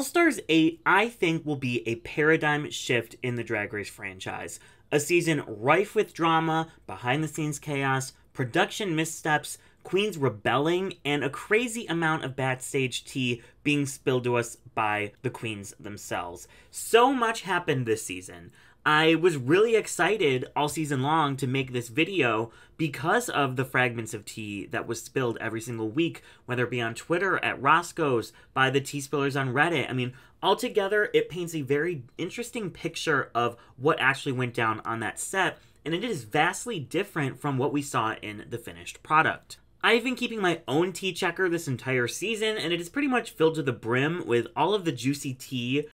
All-Stars 8, I think, will be a paradigm shift in the Drag Race franchise. A season rife with drama, behind-the-scenes chaos, production missteps, queens rebelling, and a crazy amount of backstage tea being spilled to us by the queens themselves. So much happened this season. I was really excited all season long to make this video because of the fragments of tea that was spilled every single week, whether it be on Twitter, at Roscoe's, by the tea spillers on Reddit. I mean, altogether, it paints a very interesting picture of what actually went down on that set, and it is vastly different from what we saw in the finished product. I've been keeping my own tea checker this entire season, and it is pretty much filled to the brim with all of the juicy tea.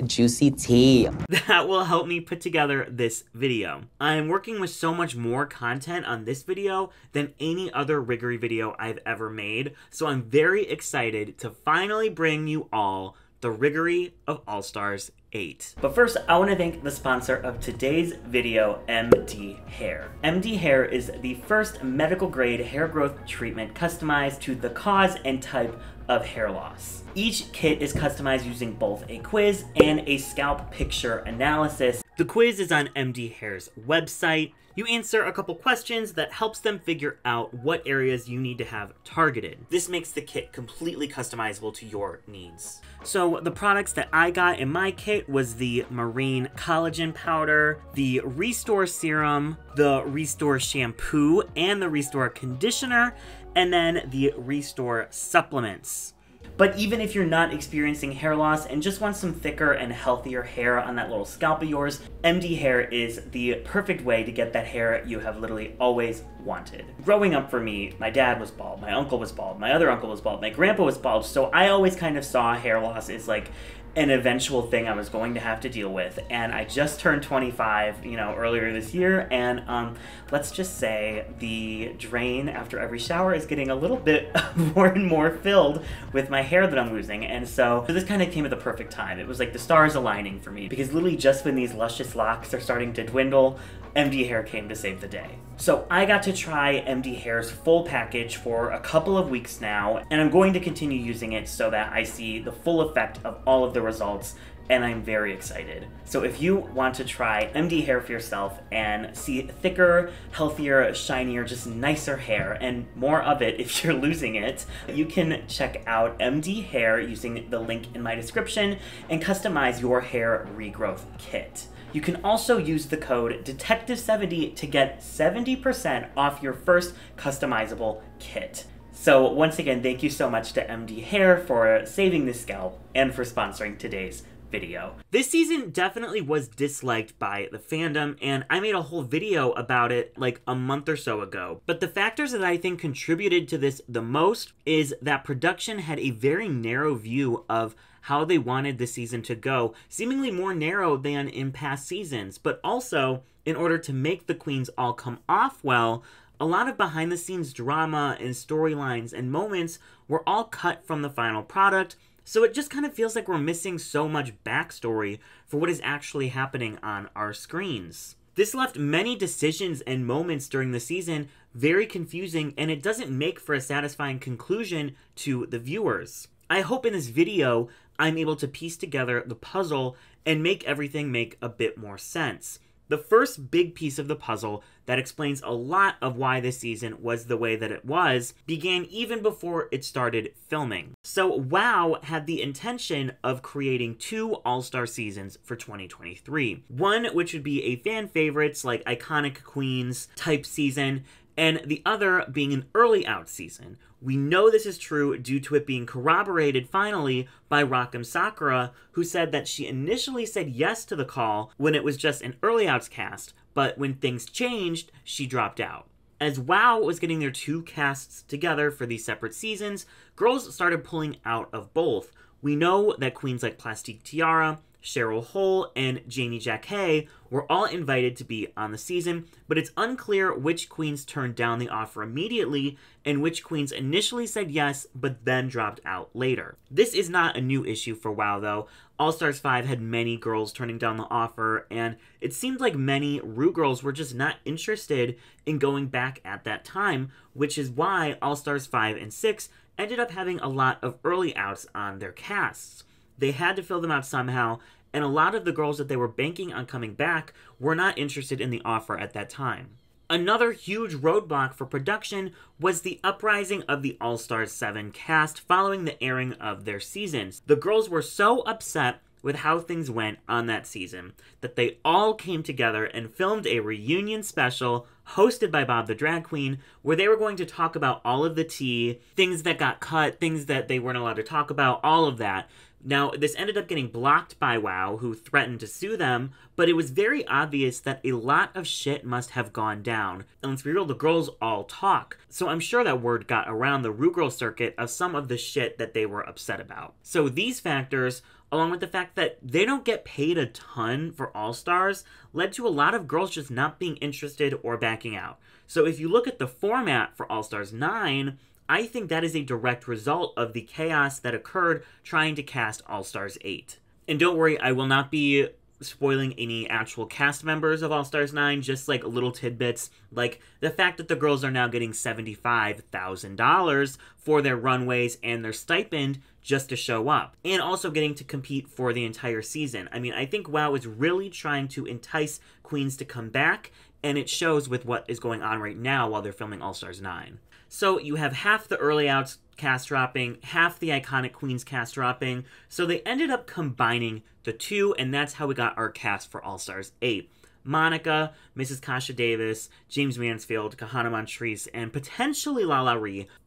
Juicy tea. That will help me put together this video. I'm working with so much more content on this video than any other Riggory video I've ever made, so I'm very excited to finally bring you all the Riggory of All-Stars 8. But first, I want to thank the sponsor of today's video, MD Hair. MD Hair is the first medical-grade hair growth treatment customized to the cause and type of hair loss. Each kit is customized using both a quiz and a scalp picture analysis. The quiz is on MD Hair's website. You answer a couple questions that helps them figure out what areas you need to have targeted. This makes the kit completely customizable to your needs. So the products that I got in my kit was the Marine Collagen Powder, the Restore Serum, the Restore Shampoo, and the Restore Conditioner, and then the Restore Supplements. But even if you're not experiencing hair loss and just want some thicker and healthier hair on that little scalp of yours, MD Hair is the perfect way to get that hair you have literally always wanted. Growing up for me, my dad was bald, my uncle was bald, my other uncle was bald, my grandpa was bald, so I always kind of saw hair loss as like an eventual thing I was going to have to deal with. And I just turned 25, earlier this year, and let's just say the drain after every shower is getting a little bit more and more filled with my hair that I'm losing. And so this kind of came at the perfect time. It was like the stars aligning for me, because literally just when these luscious locks are starting to dwindle, MD Hair came to save the day. So I got to try MD Hair's full package for a couple of weeks now, and I'm going to continue using it so that I see the full effect of all of the results, and I'm very excited. So if you want to try MD Hair for yourself and see thicker, healthier, shinier, just nicer hair, and more of it if you're losing it, you can check out MD Hair using the link in my description and customize your hair regrowth kit. You can also use the code DETECTIVE70 to get 70% off your first customizable kit. So once again, thank you so much to MD Hair for saving this scalp and for sponsoring today's video. This season definitely was disliked by the fandom, and I made a whole video about it like a month or so ago. But the factors that I think contributed to this the most is that production had a very narrow view of how they wanted the season to go, seemingly more narrow than in past seasons. But also, in order to make the queens all come off well, a lot of behind-the-scenes drama and storylines and moments were all cut from the final product, so it just kind of feels like we're missing so much backstory for what is actually happening on our screens. This left many decisions and moments during the season very confusing, and it doesn't make for a satisfying conclusion to the viewers. I hope in this video I'm able to piece together the puzzle and make everything make a bit more sense. The first big piece of the puzzle that explains a lot of why this season was the way that it was began even before it started filming. So WoW had the intention of creating 2 All-Star seasons for 2023. One which would be a fan favorites like Iconic Queens type season, and the other being an early out season. We know this is true due to it being corroborated finally by Rock'em Sakura, who said that she initially said yes to the call when it was just an early outs cast, but when things changed, she dropped out. As WoW was getting their 2 casts together for these separate seasons, girls started pulling out of both. We know that queens like Plastique Tiara, Cheryl Hole, and Jamie Jacquet were all invited to be on the season, but it's unclear which queens turned down the offer immediately and which queens initially said yes but then dropped out later. This is not a new issue for WoW though. All-Stars 5 had many girls turning down the offer, and it seemed like many Ru girls were just not interested in going back at that time, which is why All-Stars 5 and 6 ended up having a lot of early outs on their casts. They had to fill them out somehow, and a lot of the girls that they were banking on coming back were not interested in the offer at that time. Another huge roadblock for production was the uprising of the All-Stars 7 cast following the airing of their seasons. The girls were so upset with how things went on that season that they all came together and filmed a reunion special hosted by Bob the Drag Queen, where they were going to talk about all of the tea, things that got cut, things that they weren't allowed to talk about, all of that. Now, this ended up getting blocked by WoW, who threatened to sue them, but it was very obvious that a lot of shit must have gone down. And let's be real, the girls all talk. So I'm sure that word got around the RuGirl circuit of some of the shit that they were upset about. So these factors, along with the fact that they don't get paid a ton for All-Stars, led to a lot of girls just not being interested or backing out. So if you look at the format for All-Stars 9, I think that is a direct result of the chaos that occurred trying to cast All-Stars 8. And don't worry, I will not be spoiling any actual cast members of All-Stars 9, just like little tidbits, like the fact that the girls are now getting $75,000 for their runways and their stipend just to show up, and also getting to compete for the entire season. I mean, I think WoW is really trying to entice queens to come back, and it shows with what is going on right now while they're filming All-Stars 9. So you have half the early outs cast dropping, half the iconic queens cast dropping, so they ended up combining the two, and that's how we got our cast for All-Stars 8. Monica, Mrs. Kasha Davis, Jaymes Mansfield, Kahana Montrese, and potentially Lala,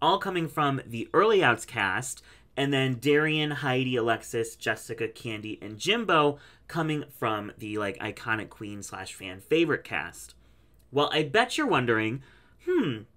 all coming from the early outs cast, and then Darian, Heidi, Alexis, Jessica, Kandy, and Jimbo coming from the iconic queen / fan favorite cast. Well, I bet you're wondering,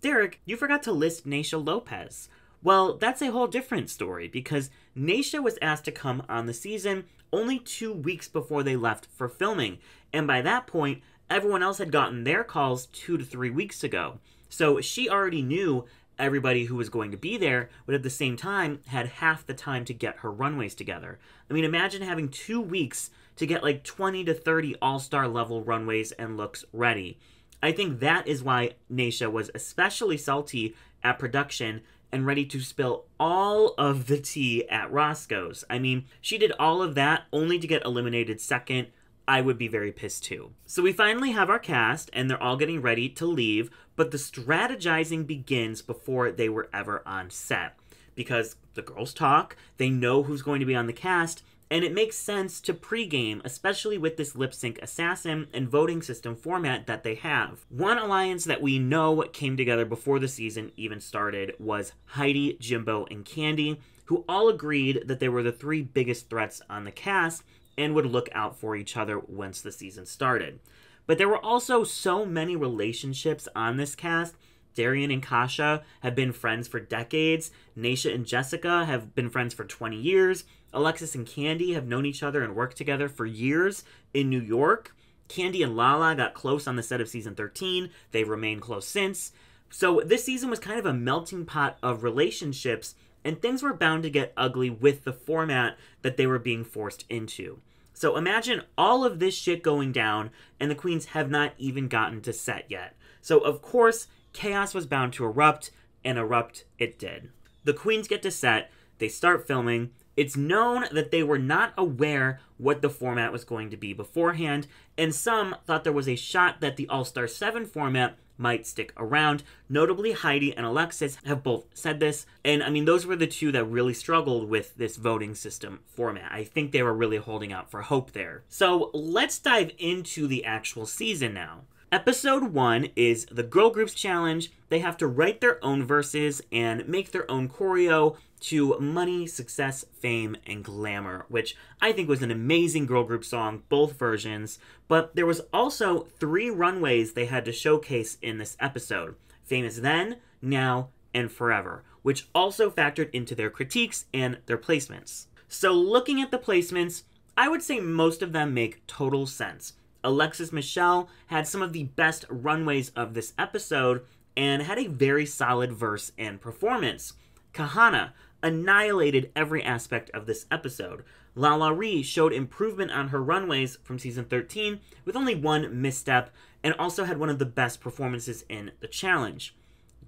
Derek, you forgot to list Naysha Lopez. Well, that's a whole different story, because Naysha was asked to come on the season only 2 weeks before they left for filming, and by that point, everyone else had gotten their calls 2 to 3 weeks ago. So she already knew everybody who was going to be there, but at the same time, had half the time to get her runways together. I mean, imagine having 2 weeks to get 20 to 30 all-star level runways and looks ready. I think that is why Naysha was especially salty at production and ready to spill all of the tea at Roscoe's. I mean, she did all of that only to get eliminated second. I would be very pissed too. So we finally have our cast, and they're all getting ready to leave, but the strategizing begins before they were ever on set. Because the girls talk, they know who's going to be on the cast, and it makes sense to pregame, especially with this lip-sync assassin and voting system format that they have. One alliance that we know came together before the season even started was Heidi, Jimbo, and Kandy, who all agreed that they were the 3 biggest threats on the cast and would look out for each other once the season started. But there were also so many relationships on this cast. Darian and Kasha have been friends for decades. Naysha and Jessica have been friends for 20 years. Alexis and Kandy have known each other and worked together for years in New York. Kandy and Lala got close on the set of season 13. They've remained close since. So this season was kind of a melting pot of relationships, and things were bound to get ugly with the format that they were being forced into. So imagine all of this shit going down, and the queens have not even gotten to set yet. So of course, chaos was bound to erupt, and erupt it did. The queens get to set, they start filming. It's known that they were not aware what the format was going to be beforehand, and some thought there was a shot that the All-Star 7 format might stick around. Notably, Heidi and Alexis have both said this, and I mean, those were the two that really struggled with this voting system format. I think they were really holding out for hope there. So let's dive into the actual season now. Episode 1 is the Girl Groups Challenge. They have to write their own verses and make their own choreo to Money, Success, Fame, and Glamour, which I think was an amazing girl group song, both versions. But there was also 3 runways they had to showcase in this episode: Famous Then, Now, and Forever, which also factored into their critiques and their placements. So looking at the placements, I would say most of them make total sense. Alexis Michelle had some of the best runways of this episode and had a very solid verse and performance. Kahana annihilated every aspect of this episode. Lala showed improvement on her runways from season 13 with only 1 misstep, and also had one of the best performances in the challenge.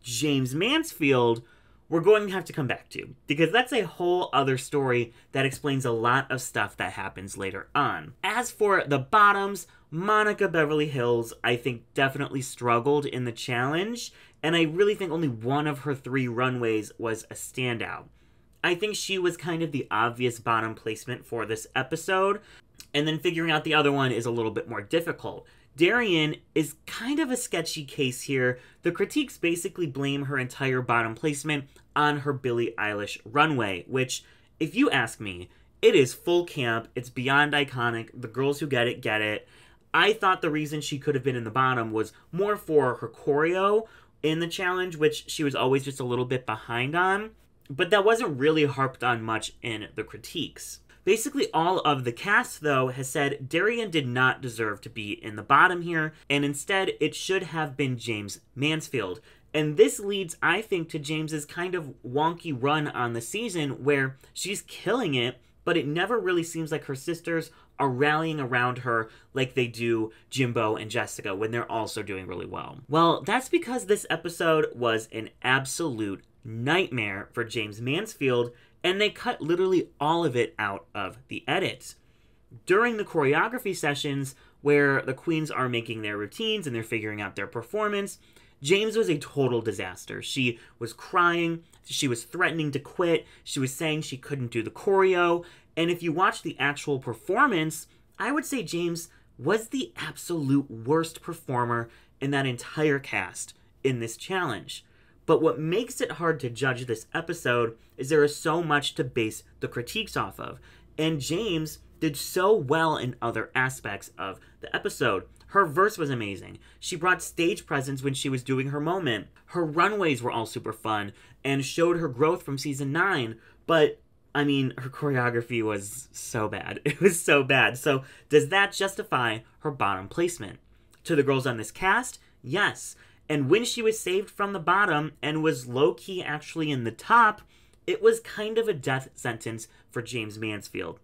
Jaymes Mansfield we're going to have to come back to, because that's a whole other story that explains a lot of stuff that happens later on. As for the bottoms, Monica Beverly Hills, I think, definitely struggled in the challenge, and I really think only one of her 3 runways was a standout. I think she was kind of the obvious bottom placement for this episode, and then figuring out the other one is a little bit more difficult. Darian is kind of a sketchy case here. The critiques basically blame her entire bottom placement on her Billie Eilish runway, which, if you ask me, it is full camp, it's beyond iconic, the girls who get it, get it. I thought the reason she could have been in the bottom was more for her choreo in the challenge, which she was always just a little bit behind on, but that wasn't really harped on much in the critiques. Basically, all of the cast, though, has said Darian did not deserve to be in the bottom here, and instead it should have been Jaymes Mansfield. And this leads, I think, to James's kind of wonky run on the season where she's killing it, but it never really seems like her sisters are rallying around her like they do Jimbo and Jessica when they're also doing really well. Well, that's because this episode was an absolute nightmare for Jaymes Mansfield, and they cut literally all of it out of the edits. During the choreography sessions, where the queens are making their routines and they're figuring out their performance, Jaymes was a total disaster. She was crying, she was threatening to quit, she was saying she couldn't do the choreo, and if you watch the actual performance, I would say Jaymes was the absolute worst performer in that entire cast in this challenge. But what makes it hard to judge this episode is there is so much to base the critiques off of. And Jaymes did so well in other aspects of the episode. Her verse was amazing. She brought stage presence when she was doing her moment. Her runways were all super fun and showed her growth from season 9. But, I mean, her choreography was so bad. It was so bad. So does that justify her bottom placement? To the girls on this cast, yes. And when she was saved from the bottom and was low-key actually in the top, it was kind of a death sentence for Jaymes Mansfield.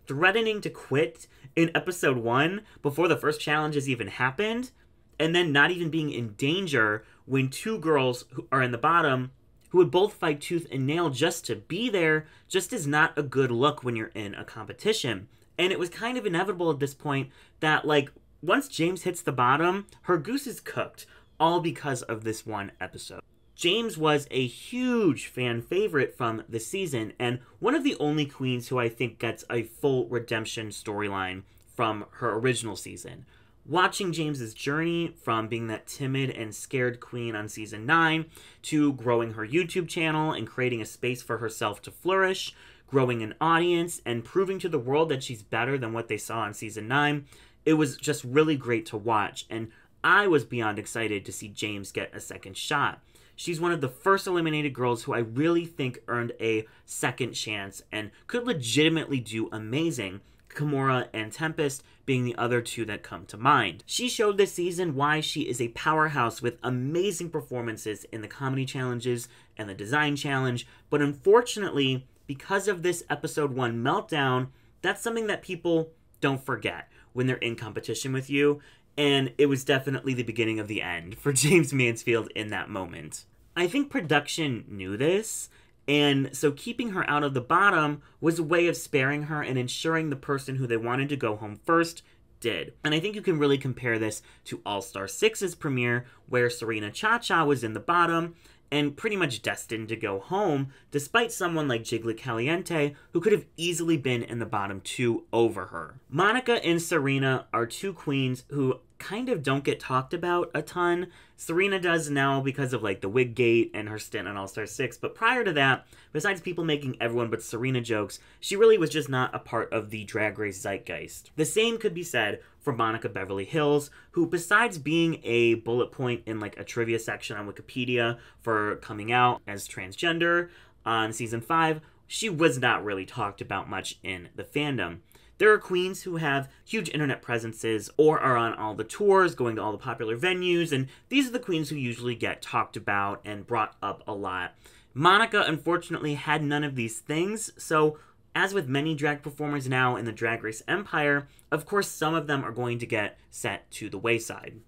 Threatening to quit in episode 1 before the first challenges even happened, and then not even being in danger when 2 girls who are in the bottom who would both fight tooth and nail just to be there, just is not a good look when you're in a competition. And it was kind of inevitable at this point that, like, once Jaymes hits the bottom, her goose is cooked, all because of this one episode. Jaymes was a huge fan favorite from the season, and one of the only queens who I think gets a full redemption storyline from her original season. Watching James's journey from being that timid and scared queen on season 9 to growing her YouTube channel and creating a space for herself to flourish, growing an audience, and proving to the world that she's better than what they saw on season 9, it was just really great to watch, and I was beyond excited to see Jaymes get a second shot. She's one of the first eliminated girls who I really think earned a second chance and could legitimately do amazing, Kimora and Tempest being the other 2 that come to mind. She showed this season why she is a powerhouse with amazing performances in the comedy challenges and the design challenge, but unfortunately, because of this episode 1 meltdown, that's something that people don't forget when they're in competition with you. And it was definitely the beginning of the end for Jaymes Mansfield in that moment. I think production knew this, and so keeping her out of the bottom was a way of sparing her and ensuring the person who they wanted to go home first did. And I think you can really compare this to All-Star 6's premiere, where Serena Cha-Cha was in the bottom and pretty much destined to go home, despite someone like Jiggly Caliente, who could have easily been in the bottom 2 over her. Monica and Serena are 2 queens who kind of don't get talked about a ton. Serena does now because of, like, the wig gate and her stint on All-Star 6, but prior to that, besides people making everyone but Serena jokes, she really was just not a part of the Drag Race zeitgeist. The same could be said for Monica Beverly Hills, who, besides being a bullet point in, like, a trivia section on Wikipedia for coming out as transgender on season 5, she was not really talked about much in the fandom. There are queens who have huge internet presences or are on all the tours, going to all the popular venues, and these are the queens who usually get talked about and brought up a lot. Monica, unfortunately, had none of these things, so as with many drag performers now in the Drag Race empire, of course some of them are going to get set to the wayside.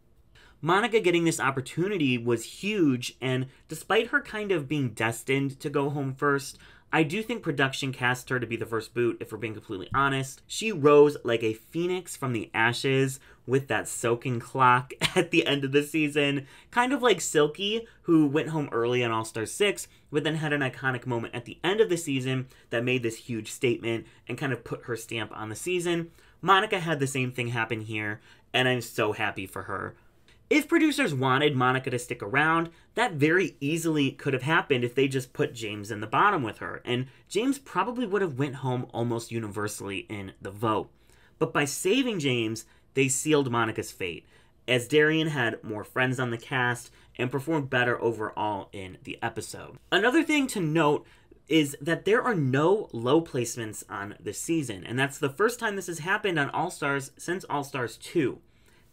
Monica getting this opportunity was huge, and despite her kind of being destined to go home first, I do think production cast her to be the first boot, if we're being completely honest. She rose like a phoenix from the ashes with that soaking clock at the end of the season. Kind of like Silky, who went home early on All-Star 6, but then had an iconic moment at the end of the season that made this huge statement and kind of put her stamp on the season. Monica had the same thing happen here, and I'm so happy for her. If producers wanted Monica to stick around, that very easily could have happened if they just put Jaymes in the bottom with her, and Jaymes probably would have went home almost universally in the vote. But by saving Jaymes, they sealed Monica's fate, as Darian had more friends on the cast and performed better overall in the episode. Another thing to note is that there are no low placements on this season, and that's the first time this has happened on All-Stars since All-Stars 2.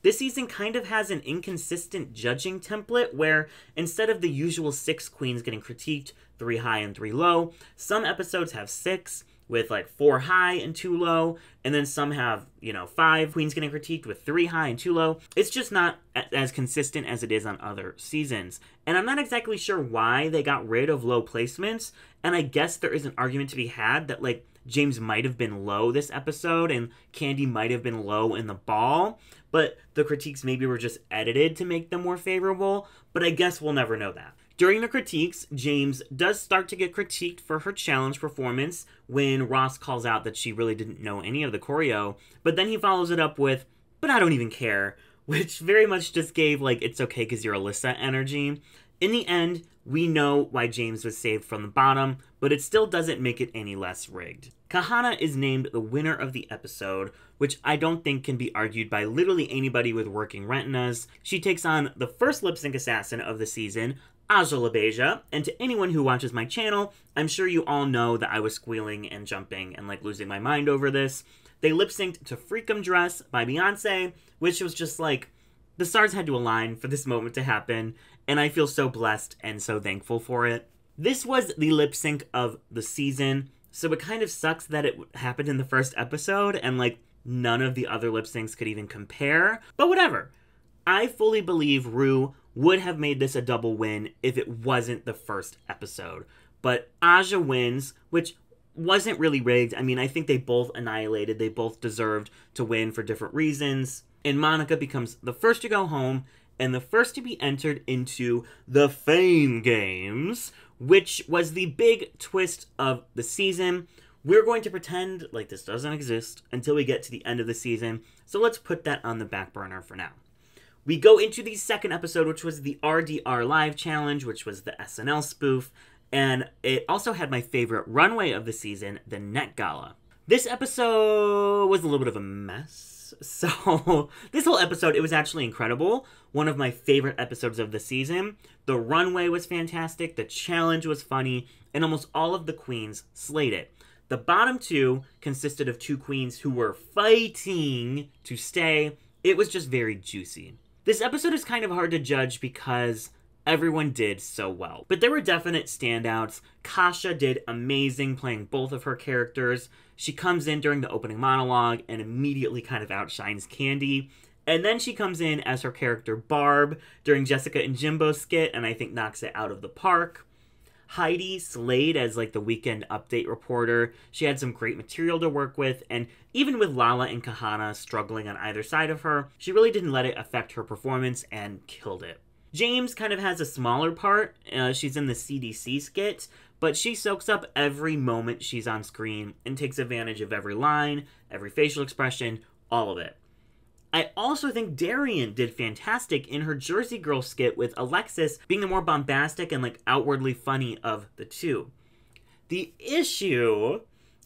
This season kind of has an inconsistent judging template where instead of the usual 6 queens getting critiqued, 3 high and 3 low, some episodes have 6 with like 4 high and 2 low, and then some have, 5 queens getting critiqued with 3 high and 2 low. It's just not as consistent as it is on other seasons. And I'm not exactly sure why they got rid of low placements, and I guess there is an argument to be had that like Jaymes might have been low this episode and Kandy might have been low in the ball, but the critiques maybe were just edited to make them more favorable, but I guess we'll never know that. During the critiques, Jaymes does start to get critiqued for her challenge performance when Ross calls out that she really didn't know any of the choreo, but then he follows it up with, "But I don't even care," which very much just gave like, "it's okay because you're Alyssa" energy. In the end, we know why Jaymes was saved from the bottom, but it still doesn't make it any less rigged. Kahana is named the winner of the episode, which I don't think can be argued by literally anybody with working retinas. She takes on the first lip-sync assassin of the season, Aja LaBeija, and to anyone who watches my channel, I'm sure you all know that I was squealing and jumping and like losing my mind over this. They lip-synced to Freakum Dress by Beyonce, which was just like, the stars had to align for this moment to happen, and I feel so blessed and so thankful for it. This was the lip sync of the season, so it kind of sucks that it happened in the first episode, and like none of the other lip syncs could even compare, but whatever. I fully believe Ru would have made this a double win if it wasn't the first episode, but Aja wins, which wasn't really rigged. I mean, I think they both annihilated, they both deserved to win for different reasons. And Monica becomes the first to go home and the first to be entered into the Fame Games, which was the big twist of the season. We're going to pretend like this doesn't exist until we get to the end of the season, so let's put that on the back burner for now. We go into the second episode, which was the RDR Live Challenge, which was the SNL spoof, and it also had my favorite runway of the season, the Net Gala. This episode was a little bit of a mess. So this whole episode, it was actually incredible. One of my favorite episodes of the season. The runway was fantastic, the challenge was funny, and almost all of the queens slayed it. The bottom 2 consisted of 2 queens who were fighting to stay. It was just very juicy. This episode is kind of hard to judge because everyone did so well. But there were definite standouts. Kasha did amazing playing both of her characters. She comes in during the opening monologue and immediately kind of outshines Kandy. And then she comes in as her character Barb during Jessica and Jimbo's skit and I think knocks it out of the park. Heidi slayed as like the weekend update reporter. She had some great material to work with, and even with Lala and Kahana struggling on either side of her, she really didn't let it affect her performance and killed it. Jaymes kind of has a smaller part. She's in the CDC skit, but she soaks up every moment she's on screen and takes advantage of every line, every facial expression, all of it. I also think Darian did fantastic in her Jersey Girl skit with Alexis being the more bombastic and like outwardly funny of the two. The issue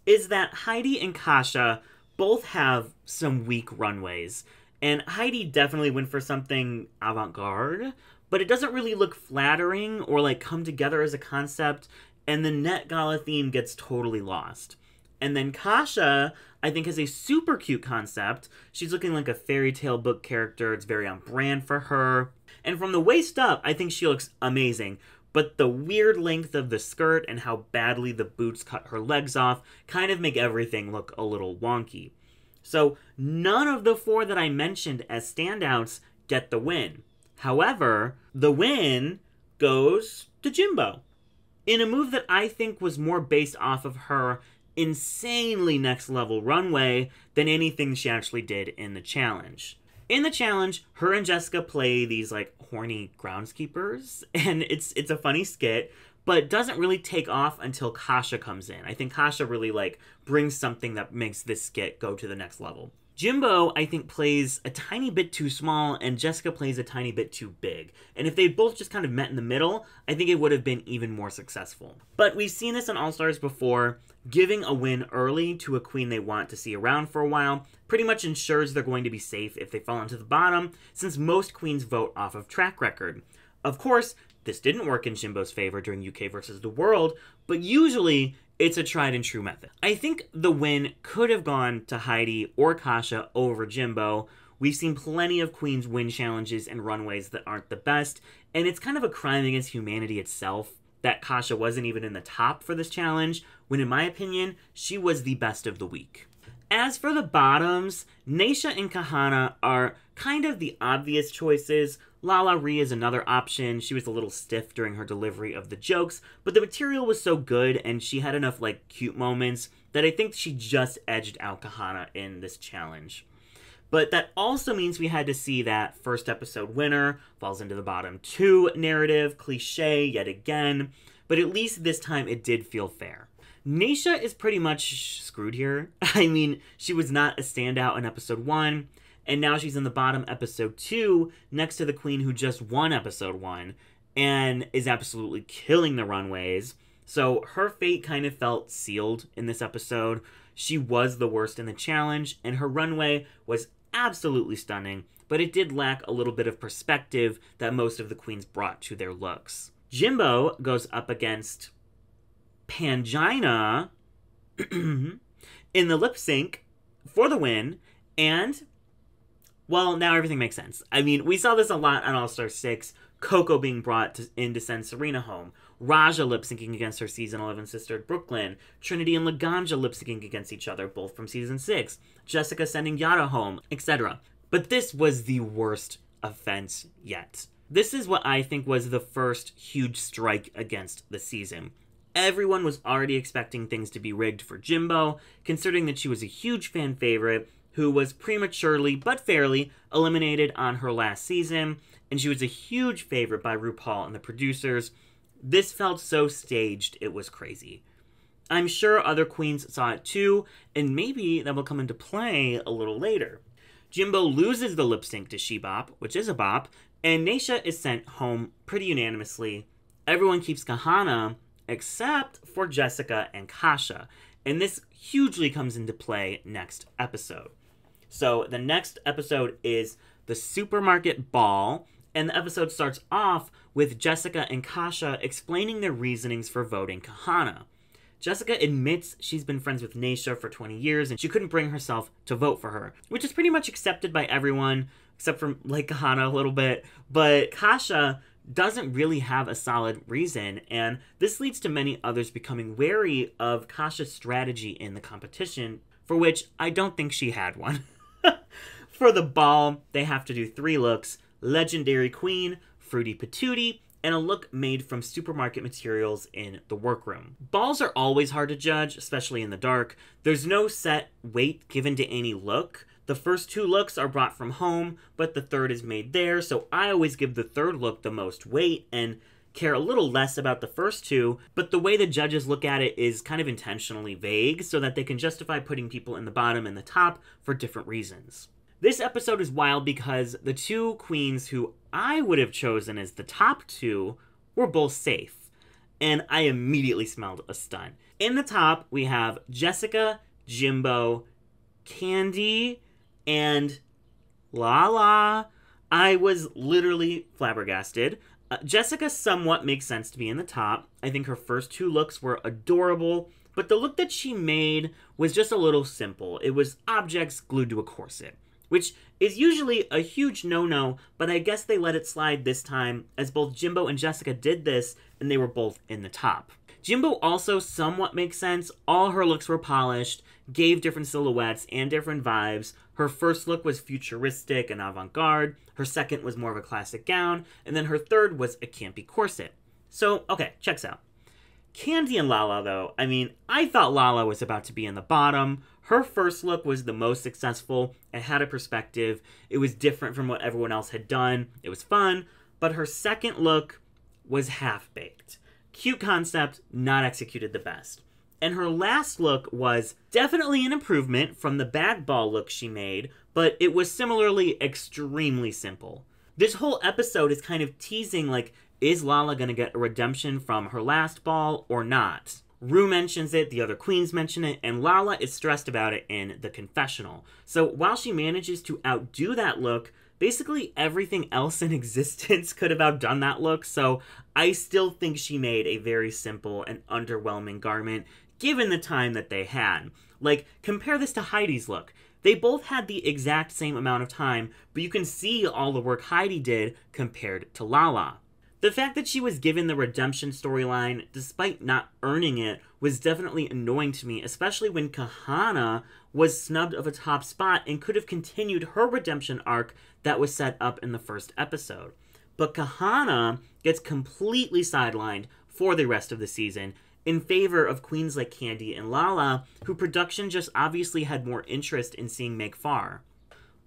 is that Heidi and Kasha both have some weak runways, and Heidi definitely went for something avant-garde, but it doesn't really look flattering or like come together as a concept, and the Net Gala theme gets totally lost. And then Kasha, I think, has a super cute concept. She's looking like a fairy tale book character. It's very on brand for her. And from the waist up, I think she looks amazing. But the weird length of the skirt and how badly the boots cut her legs off kind of make everything look a little wonky. So none of the 4 that I mentioned as standouts get the win. However, the win goes to Jimbo, in a move that I think was more based off of her insanely next level runway than anything she actually did in the challenge. In the challenge, her and Jessica play these like horny groundskeepers, and it's a funny skit, but doesn't really take off until Kasha comes in. I think Kasha really like brings something that makes this skit go to the next level. Jimbo, I think, plays a tiny bit too small, and Jessica plays a tiny bit too big. And if they both just kind of met in the middle, I think it would have been even more successful. But we've seen this on All Stars before. Giving a win early to a queen they want to see around for a while pretty much ensures they're going to be safe if they fall into the bottom, since most queens vote off of track record. Of course, this didn't work in Jimbo's favor during UK versus the World, but usually it's a tried and true method. I think the win could have gone to Heidi or Kasha over Jimbo. We've seen plenty of queens win challenges and runways that aren't the best, and it's kind of a crime against humanity itself that Kasha wasn't even in the top for this challenge, when in my opinion, she was the best of the week. As for the bottoms, Naysha and Kahana are kind of the obvious choices. Lala Rhea is another option. She was a little stiff during her delivery of the jokes, but the material was so good and she had enough like cute moments that I think she just edged out Kahana in this challenge. But that also means we had to see that first episode winner falls into the bottom 2 narrative, cliche yet again, but at least this time it did feel fair. Naysha is pretty much screwed here. I mean, she was not a standout in episode 1, and now she's in the bottom episode 2 next to the queen who just won episode 1 and is absolutely killing the runways. So her fate kind of felt sealed in this episode. She was the worst in the challenge, and her runway was absolutely stunning, but it did lack a little bit of perspective that most of the queens brought to their looks. Jimbo goes up against Pangina in the lip sync for the win, and, well, now everything makes sense. I mean, we saw this a lot on All-Star 6, Coco being brought in to send Serena home, Raja lip-syncing against her Season 11 sister Brooklyn, Trinity and Laganja lip-syncing against each other, both from Season 6, Jessica sending Yara home, etc. But this was the worst offense yet. This is what I think was the first huge strike against the season. Everyone was already expecting things to be rigged for Jimbo, considering that she was a huge fan favorite who was prematurely but fairly eliminated on her last season, and she was a huge favorite by RuPaul and the producers. This felt so staged, it was crazy. I'm sure other queens saw it too, and maybe that will come into play a little later. Jimbo loses the lip sync to She Bop, which is a bop, and Naysha is sent home pretty unanimously. Everyone keeps Kahana, except for Jessica and Kasha, and this hugely comes into play next episode. So the next episode is the supermarket ball, and the episode starts off with Jessica and Kasha explaining their reasonings for voting Kahana. Jessica admits she's been friends with Naysha for 20 years and she couldn't bring herself to vote for her, which is pretty much accepted by everyone, except for like Kahana a little bit, but Kasha doesn't really have a solid reason, and this leads to many others becoming wary of Kasha's strategy in the competition, for which I don't think she had one. For the ball, they have to do 3 looks: Legendary Queen, Fruity Patootie, and a look made from supermarket materials in the workroom. Balls are always hard to judge, especially in the dark. There's no set weight given to any look. The first 2 looks are brought from home, but the third is made there, so I always give the third look the most weight and care a little less about the first 2, but the way the judges look at it is kind of intentionally vague so that they can justify putting people in the bottom and the top for different reasons. This episode is wild because the 2 queens who I would have chosen as the top 2 were both safe, and I immediately smelled a stun. In the top, we have Jessica, Jimbo, Kandy, and Lala. I was literally flabbergasted. Jessica somewhat makes sense to be in the top. I think her first 2 looks were adorable, but the look that she made was just a little simple. It was objects glued to a corset, which is usually a huge no-no, but I guess they let it slide this time, as both Jimbo and Jessica did this, and they were both in the top. Jimbo also somewhat makes sense. All her looks were polished, gave different silhouettes and different vibes. Her first look was futuristic and avant-garde. Her second was more of a classic gown. And then her third was a campy corset. So, okay, checks out. Kandy and Lala, though, I mean, I thought Lala was about to be in the bottom. Her first look was the most successful. It had a perspective. It was different from what everyone else had done. It was fun. But her second look was half-baked. Cute concept, not executed the best. And her last look was definitely an improvement from the bag ball look she made, but it was similarly extremely simple. This whole episode is kind of teasing, like, is Lala going to get a redemption from her last ball or not? Ru mentions it, the other queens mention it, and Lala is stressed about it in the confessional. So while she manages to outdo that look, basically everything else in existence could have outdone that look, so I still think she made a very simple and underwhelming garment, given the time that they had. Like, compare this to Heidi's look. They both had the exact same amount of time, but you can see all the work Heidi did compared to Lala. The fact that she was given the redemption storyline, despite not earning it, was definitely annoying to me, especially when Kahana was snubbed of a top spot and could have continued her redemption arc that was set up in the first episode. But Kahana gets completely sidelined for the rest of the season in favor of queens like Kandy and Lala, who production just obviously had more interest in seeing make far.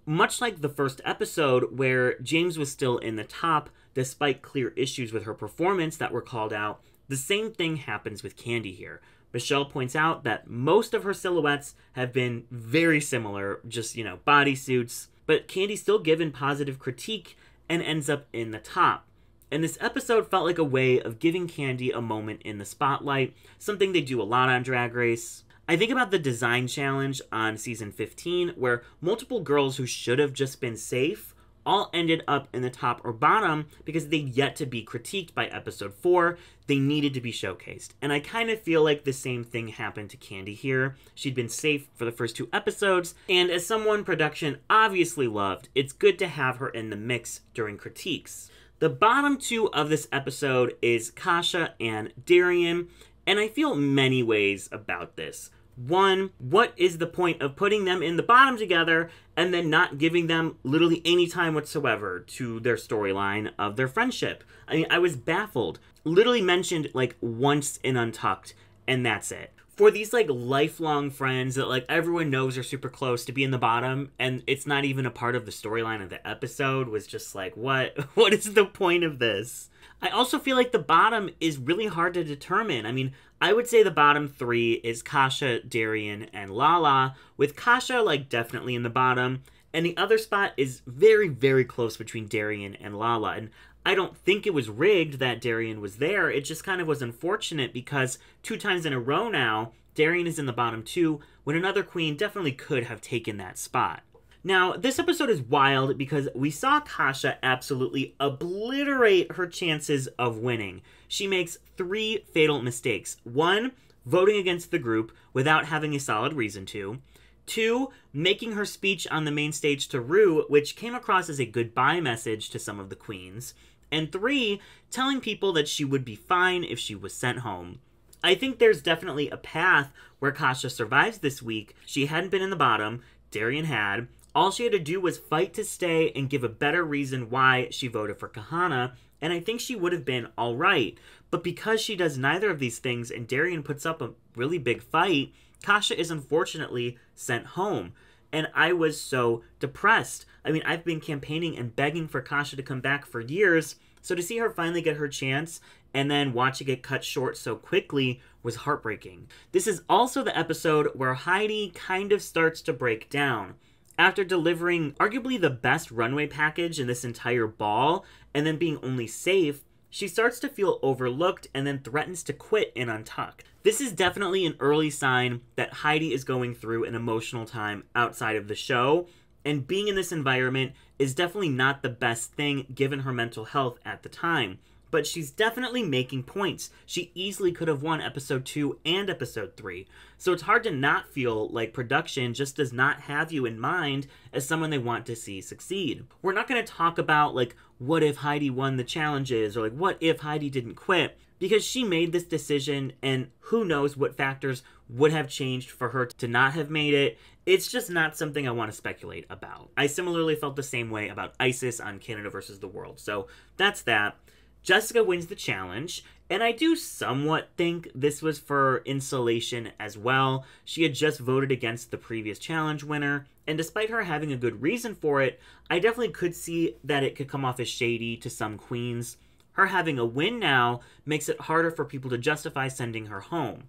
Much like the first episode, where Jaymes was still in the top, despite clear issues with her performance that were called out, the same thing happens with Kandy here. Michelle points out that most of her silhouettes have been very similar, just, bodysuits, but Kandy's still given positive critique and ends up in the top. And this episode felt like a way of giving Kandy a moment in the spotlight, something they do a lot on Drag Race. I think about the design challenge on season 15, where multiple girls who should have just been safe all ended up in the top or bottom because they'd yet to be critiqued by episode 4. They needed to be showcased. And I kind of feel like the same thing happened to Kandy here. She'd been safe for the first 2 episodes, and as someone production obviously loved, it's good to have her in the mix during critiques. The bottom 2 of this episode is Kasha and Darian, and I feel many ways about this. One, what is the point of putting them in the bottom together and then not giving them literally any time whatsoever to their storyline of their friendship? I mean, I was baffled. Literally mentioned, once in Untucked, and that's it. For these, lifelong friends that, everyone knows are super close, to be in the bottom, and it's not even a part of the storyline of the episode, was just what? What is the point of this? I also feel like the bottom is really hard to determine. I mean, I would say the bottom 3 is Kasha, Darian, and Lala, with Kasha, definitely in the bottom, and the other spot is very, very close between Darian and Lala, and I don't think it was rigged that Darian was there. It just kind of was unfortunate because 2 times in a row now, Darian is in the bottom 2, when another queen definitely could have taken that spot. Now, this episode is wild because we saw Kasha absolutely obliterate her chances of winning. She makes 3 fatal mistakes. 1, voting against the group without having a solid reason to. 2, making her speech on the main stage to Ru, which came across as a goodbye message to some of the queens. And 3, telling people that she would be fine if she was sent home. I think there's definitely a path where Kasha survives this week. She hadn't been in the bottom, Darian had. All she had to do was fight to stay and give a better reason why she voted for Kahana, and I think she would have been alright. But because she does neither of these things and Darian puts up a really big fight, Kasha is unfortunately sent home. And I was so depressed. I mean, I've been campaigning and begging for Kasha to come back for years, so to see her finally get her chance and then watch it get cut short so quickly was heartbreaking. This is also the episode where Heidi kind of starts to break down. After delivering arguably the best runway package in this entire ball, and then being only safe, she starts to feel overlooked and then threatens to quit in Untucked. This is definitely an early sign that Heidi is going through an emotional time outside of the show, and being in this environment is definitely not the best thing given her mental health at the time. but she's definitely making points. She easily could have won episode 2 and episode 3. So it's hard to not feel like production just does not have you in mind as someone they want to see succeed. We're not going to talk about like what if Heidi won the challenges or like what if Heidi didn't quit, because she made this decision and who knows what factors would have changed for her to not have made it. It's just not something I want to speculate about. I similarly felt the same way about Isis on Canada versus the World. So that's that. Jessica wins the challenge, and I do somewhat think this was for insulation as well. She had just voted against the previous challenge winner, and despite her having a good reason for it, I definitely could see that it could come off as shady to some queens. Her having a win now makes it harder for people to justify sending her home.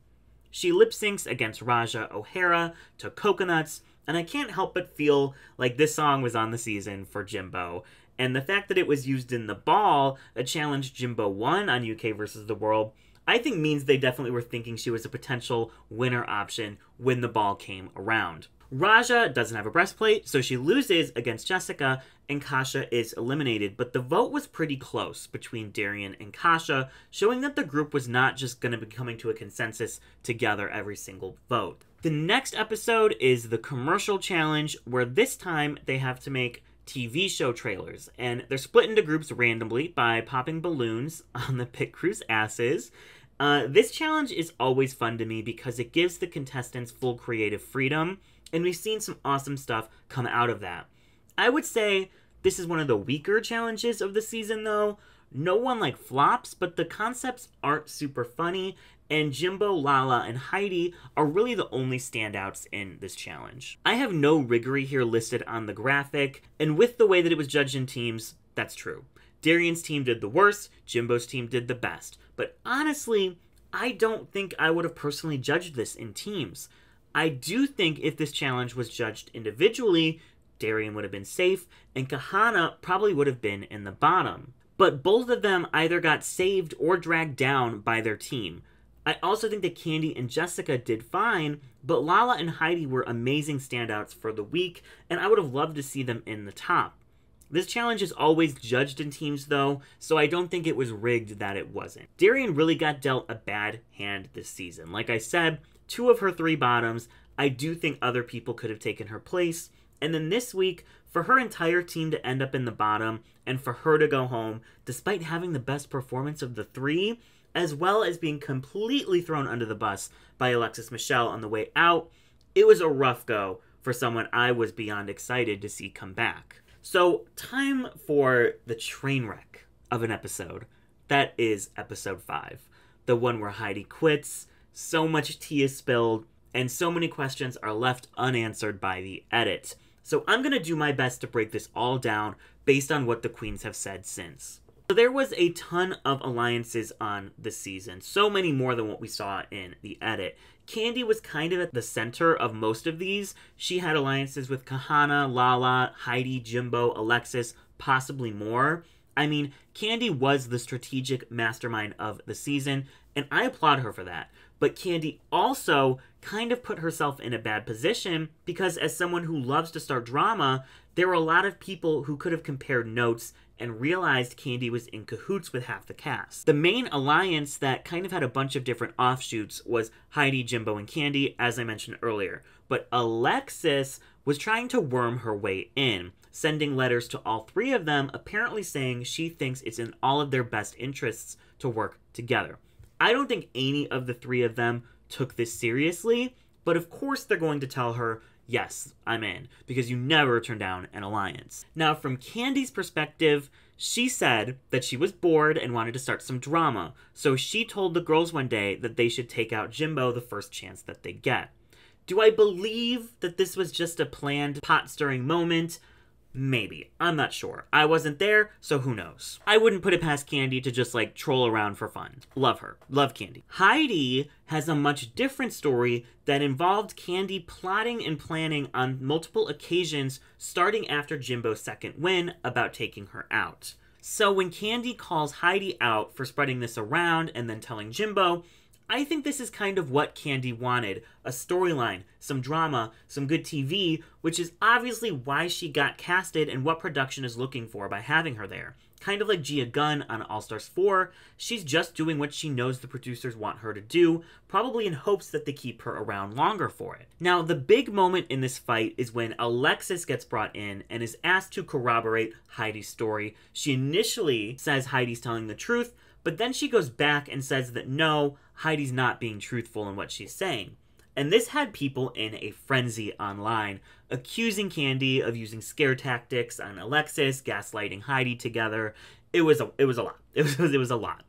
She lip syncs against Raja O'Hara to Coconuts, and I can't help but feel like this song was on the season for Jimbo. And the fact that it was used in the ball, a challenge Jimbo won on UK versus the World, I think means they definitely were thinking she was a potential winner option when the ball came around. Raja doesn't have a breastplate, so she loses against Jessica, and Kasha is eliminated. But the vote was pretty close between Darian and Kasha, showing that the group was not just going to be coming to a consensus together every single vote. The next episode is the commercial challenge, where this time they have to make TV show trailers, and they're split into groups randomly by popping balloons on the pit crew's asses. This challenge is always fun to me because it gives the contestants full creative freedom, and we've seen some awesome stuff come out of that. I would say this is one of the weaker challenges of the season, though. No one like flops, but the concepts aren't super funny, and Jimbo, Lala, and Heidi are really the only standouts in this challenge. I have no Riggory here listed on the graphic, and with the way that it was judged in teams, that's true. Darian's team did the worst, Jimbo's team did the best. But honestly, I don't think I would have personally judged this in teams. I do think if this challenge was judged individually, Darian would have been safe, and Kahana probably would have been in the bottom. But both of them either got saved or dragged down by their team. I also think that Kandy and Jessica did fine, but Lala and Heidi were amazing standouts for the week, and I would have loved to see them in the top. This challenge is always judged in teams, though, so I don't think it was rigged that it wasn't. Darian really got dealt a bad hand this season. Like I said, 2 of her 3 bottoms, I do think other people could have taken her place. And then this week, for her entire team to end up in the bottom, and for her to go home, despite having the best performance of the 3, as well as being completely thrown under the bus by Alexis Michelle on the way out, it was a rough go for someone I was beyond excited to see come back. So, time for the train wreck of an episode. That is episode 5. The one where Heidi quits, so much tea is spilled, and so many questions are left unanswered by the edit. So I'm going to do my best to break this all down based on what the queens have said since. So there was a ton of alliances on this season, so many more than what we saw in the edit. Kandy was kind of at the center of most of these. She had alliances with Kahana, Lala, Heidi, Jimbo, Alexis, possibly more. I mean, Kandy was the strategic mastermind of the season, and I applaud her for that. But Kandy also kind of put herself in a bad position because as someone who loves to start drama, there were a lot of people who could have compared notes and realized Kandy was in cahoots with half the cast. The main alliance that kind of had a bunch of different offshoots was Heidi, Jimbo, and Kandy, as I mentioned earlier. But Alexis was trying to worm her way in, sending letters to all 3 of them, apparently saying she thinks it's in all of their best interests to work together. I don't think any of the 3 of them took this seriously, but of course they're going to tell her, yes, I'm in, because you never turn down an alliance. Now, from Kandy's perspective, she said that she was bored and wanted to start some drama, so she told the girls one day that they should take out Jimbo the first chance that they get. Do I believe that this was just a planned pot-stirring moment? Maybe. I'm not sure. I wasn't there, so who knows. I wouldn't put it past Kandy to just, like, troll around for fun. Love her. Love Kandy. Heidi has a much different story that involved Kandy plotting and planning on multiple occasions starting after Jimbo's second win about taking her out. So when Kandy calls Heidi out for spreading this around and then telling Jimbo, I think this is kind of what Kandy wanted. A storyline, some drama, some good TV, which is obviously why she got casted and what production is looking for by having her there. Kind of like Gia Gunn on All Stars 4, she's just doing what she knows the producers want her to do, probably in hopes that they keep her around longer for it. Now, the big moment in this fight is when Alexis gets brought in and is asked to corroborate Heidi's story. She initially says Heidi's telling the truth, but then she goes back and says that no, Heidi's not being truthful in what she's saying. And this had people in a frenzy online, accusing Kandy of using scare tactics on Alexis, gaslighting Heidi together. It was a lot. It was a lot.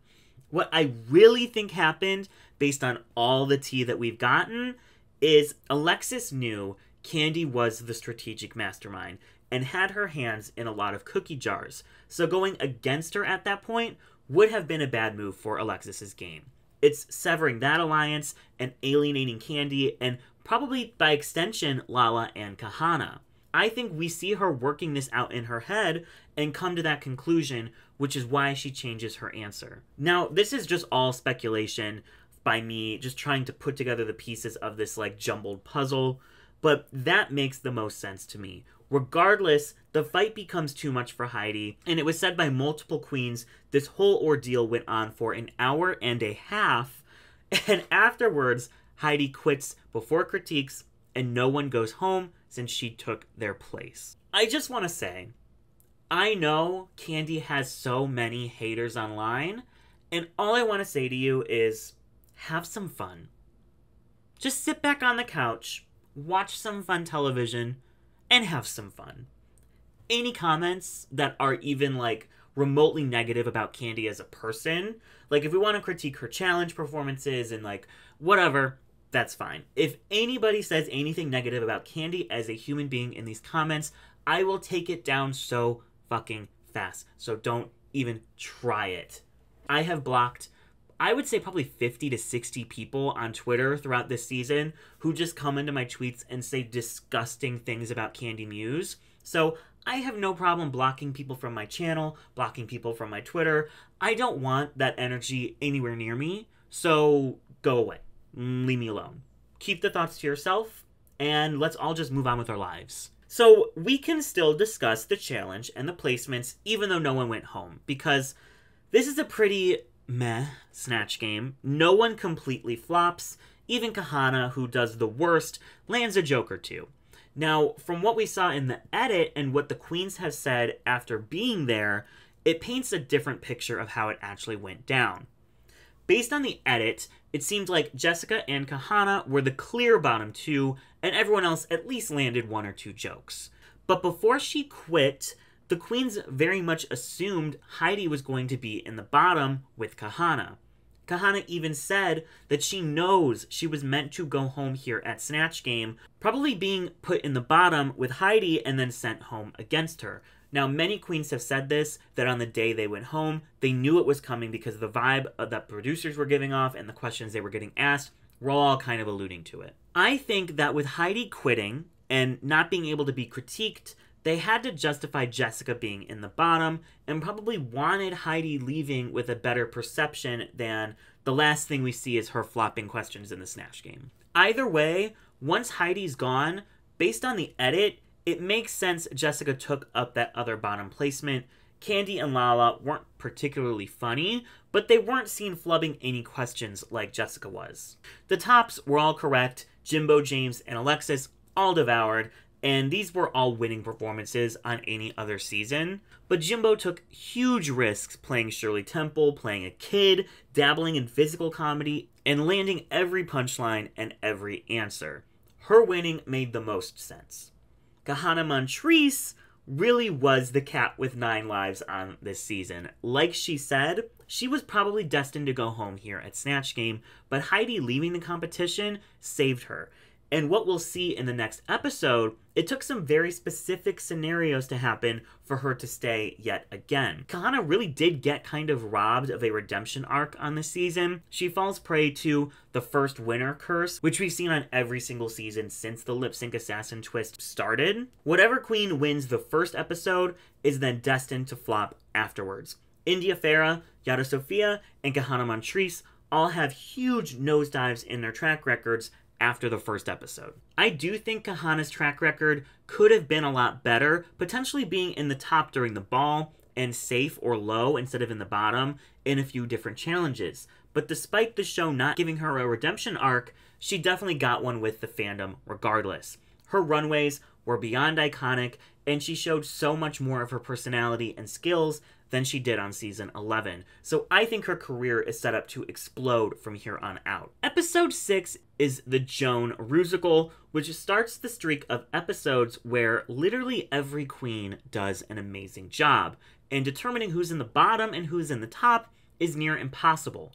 What I really think happened, based on all the tea that we've gotten, is Alexis knew Kandy was the strategic mastermind and had her hands in a lot of cookie jars. So going against her at that point would have been a bad move for Alexis's game. It's severing that alliance and alienating Kandy and probably by extension Lala and Kahana. I think we see her working this out in her head and come to that conclusion, which is why she changes her answer. Now, this is just all speculation by me, just trying to put together the pieces of this like jumbled puzzle, but that makes the most sense to me. Regardless, the fight becomes too much for Heidi, and it was said by multiple queens this whole ordeal went on for an hour and a half, and afterwards, Heidi quits before critiques, and no one goes home since she took their place. I just want to say, I know Kandy has so many haters online, and all I want to say to you is, have some fun. Just sit back on the couch, watch some fun television, and have some fun. Any comments that are even like remotely negative about Kandy as a person, like if we want to critique her challenge performances and like whatever, that's fine. If anybody says anything negative about Kandy as a human being in these comments, I will take it down so fucking fast. So don't even try it. I have blocked, I would say probably 50 to 60 people on Twitter throughout this season who just come into my tweets and say disgusting things about Kandy Muse. So I have no problem blocking people from my channel, blocking people from my Twitter. I don't want that energy anywhere near me, so go away. Leave me alone. Keep the thoughts to yourself, and let's all just move on with our lives. So we can still discuss the challenge and the placements even though no one went home, because this is a pretty meh snatch game. No one completely flops. Even Kahana, who does the worst, lands a joke or two. Now, from what we saw in the edit and what the queens have said after being there, it paints a different picture of how it actually went down. Based on the edit, it seemed like Jessica and Kahana were the clear bottom two, and everyone else at least landed one or two jokes. But before she quit, the queens very much assumed Heidi was going to be in the bottom with Kahana. Kahana even said that she knows she was meant to go home here at Snatch Game, probably being put in the bottom with Heidi and then sent home against her. Now, many queens have said this, that on the day they went home, they knew it was coming because of the vibe that producers were giving off and the questions they were getting asked were all kind of alluding to it. I think that with Heidi quitting and not being able to be critiqued, they had to justify Jessica being in the bottom and probably wanted Heidi leaving with a better perception than the last thing we see is her flopping questions in the Snatch Game. Either way, once Heidi's gone, based on the edit, it makes sense Jessica took up that other bottom placement. Kandy and Lala weren't particularly funny, but they weren't seen flubbing any questions like Jessica was. The tops were all correct. Jimbo, Jaymes, and Alexis all devoured, and these were all winning performances on any other season. But Jimbo took huge risks playing Shirley Temple, playing a kid, dabbling in physical comedy, and landing every punchline and every answer. Her winning made the most sense. Kahana Montrese really was the cat with 9 lives on this season. Like she said, she was probably destined to go home here at Snatch Game, but Heidi leaving the competition saved her. And what we'll see in the next episode, it took some very specific scenarios to happen for her to stay yet again. Kahana really did get kind of robbed of a redemption arc on this season. She falls prey to the first winner curse, which we've seen on every single season since the lip sync assassin twist started. Whatever queen wins the first episode is then destined to flop afterwards. India Farah, Yara Sofia, and Kahana Montrese all have huge nosedives in their track records after the first episode. I do think Kahana's track record could have been a lot better, potentially being in the top during the ball and safe or low instead of in the bottom in a few different challenges. But despite the show not giving her a redemption arc, she definitely got one with the fandom regardless. Her runways were beyond iconic, and she showed so much more of her personality and skills than she did on season 11. So I think her career is set up to explode from here on out. Episode 6 is the Joan Rusical, which starts the streak of episodes where literally every queen does an amazing job, and determining who's in the bottom and who's in the top is near impossible.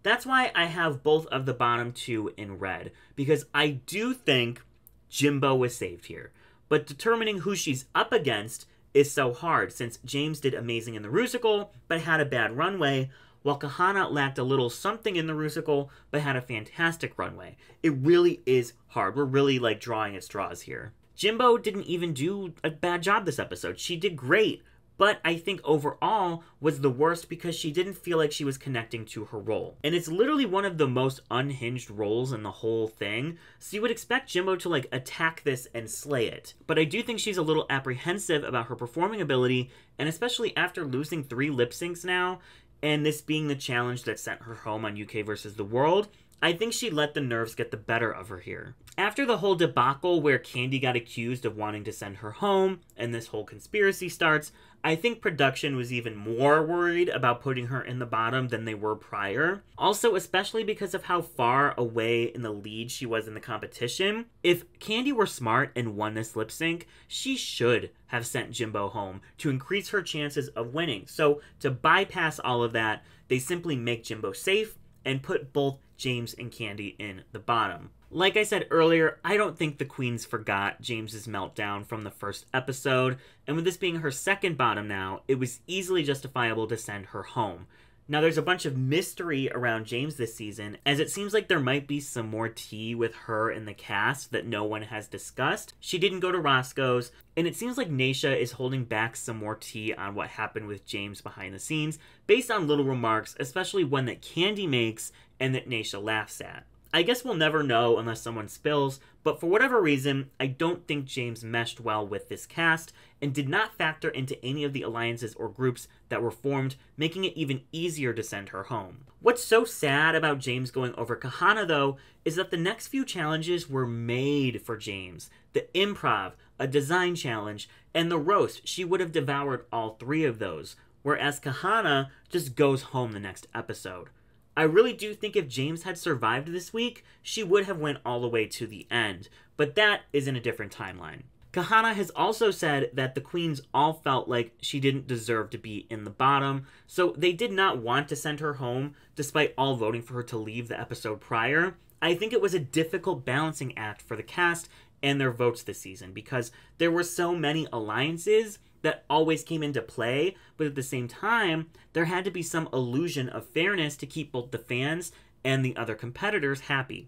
That's why I have both of the bottom two in red, because I do think Jimbo was saved here. But determining who she's up against is so hard, since Jaymes did amazing in the Rusical, but had a bad runway, while Kahana lacked a little something in the Rusical, but had a fantastic runway. It really is hard. We're really, drawing at straws here. Jimbo didn't even do a bad job this episode. She did great, but I think overall was the worst because she didn't feel like she was connecting to her role. And it's literally one of the most unhinged roles in the whole thing, so you would expect Jimbo to attack this and slay it. But I do think she's a little apprehensive about her performing ability, and especially after losing 3 lip syncs now, and this being the challenge that sent her home on UK vs. The World, I think she let the nerves get the better of her here. After the whole debacle where Kandy got accused of wanting to send her home, and this whole conspiracy starts, I think production was even more worried about putting her in the bottom than they were prior. Also, especially because of how far away in the lead she was in the competition. If Kandy were smart and won this lip sync, she should have sent Jimbo home to increase her chances of winning. So to bypass all of that, they simply make Jimbo safe and put both Jaymes and Kandy in the bottom. Like I said earlier, I don't think the queens forgot James's meltdown from the first episode, and with this being her second bottom now, it was easily justifiable to send her home. Now, there's a bunch of mystery around Jaymes this season, as it seems like there might be some more tea with her in the cast that no one has discussed. She didn't go to Roscoe's, and it seems like Naysha is holding back some more tea on what happened with Jaymes behind the scenes, based on little remarks, especially one that Kandy makes and that Naysha laughs at. I guess we'll never know unless someone spills, but for whatever reason, I don't think Jaymes meshed well with this cast and did not factor into any of the alliances or groups that were formed, making it even easier to send her home. What's so sad about Jaymes going over Kahana, though, is that the next few challenges were made for Jaymes. The improv, a design challenge, and the roast, she would have devoured all 3 of those, whereas Kahana just goes home the next episode. I really do think if Jaymes had survived this week, she would have went all the way to the end, but that is in a different timeline. Kahana has also said that the queens all felt like she didn't deserve to be in the bottom, so they did not want to send her home, despite all voting for her to leave the episode prior. I think it was a difficult balancing act for the cast and their votes this season, because there were so many alliances that always came into play, but at the same time, there had to be some illusion of fairness to keep both the fans and the other competitors happy.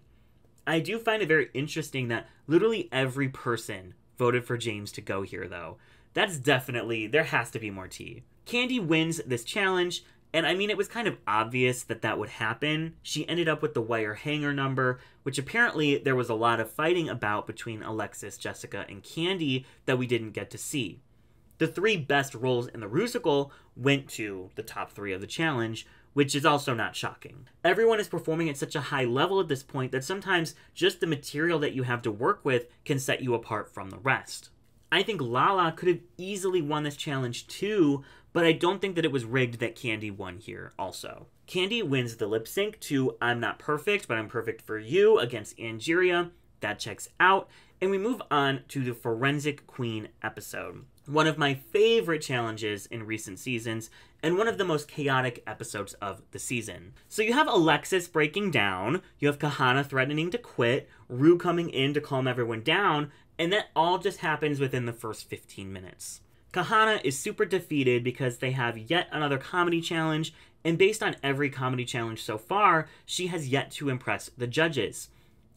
I do find it very interesting that literally every person voted for Jaymes to go here, though. That's definitely, there has to be more tea. Kandy wins this challenge, and I mean, it was kind of obvious that that would happen. She ended up with the wire hanger number, which apparently there was a lot of fighting about between Alexis, Jessica, and Kandy that we didn't get to see. The 3 best roles in the Rusical went to the top 3 of the challenge, which is also not shocking. Everyone is performing at such a high level at this point that sometimes just the material that you have to work with can set you apart from the rest. I think Lala could have easily won this challenge too, but I don't think that it was rigged that Kandy won here also. Kandy wins the lip sync to I'm Not Perfect, but I'm Perfect for You against Angeria. That checks out. And we move on to the Forensic Queen episode. One of my favorite challenges in recent seasons, and one of the most chaotic episodes of the season. So you have Alexis breaking down, you have Kahana threatening to quit, Ru coming in to calm everyone down, and that all just happens within the first 15 minutes. Kahana is super defeated because they have yet another comedy challenge, and based on every comedy challenge so far, she has yet to impress the judges.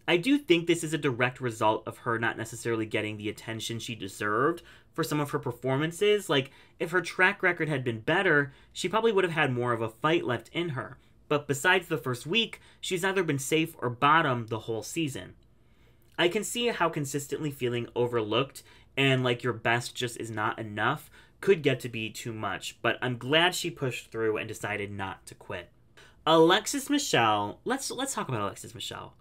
I do think this is a direct result of her not necessarily getting the attention she deserved for some of her performances. Like, if her track record had been better, she probably would have had more of a fight left in her. but besides the first week, she's either been safe or bottom the whole season. I can see how consistently feeling overlooked and like your best just is not enough could get to be too much, but I'm glad she pushed through and decided not to quit. Alexis Michelle, let's talk about Alexis Michelle.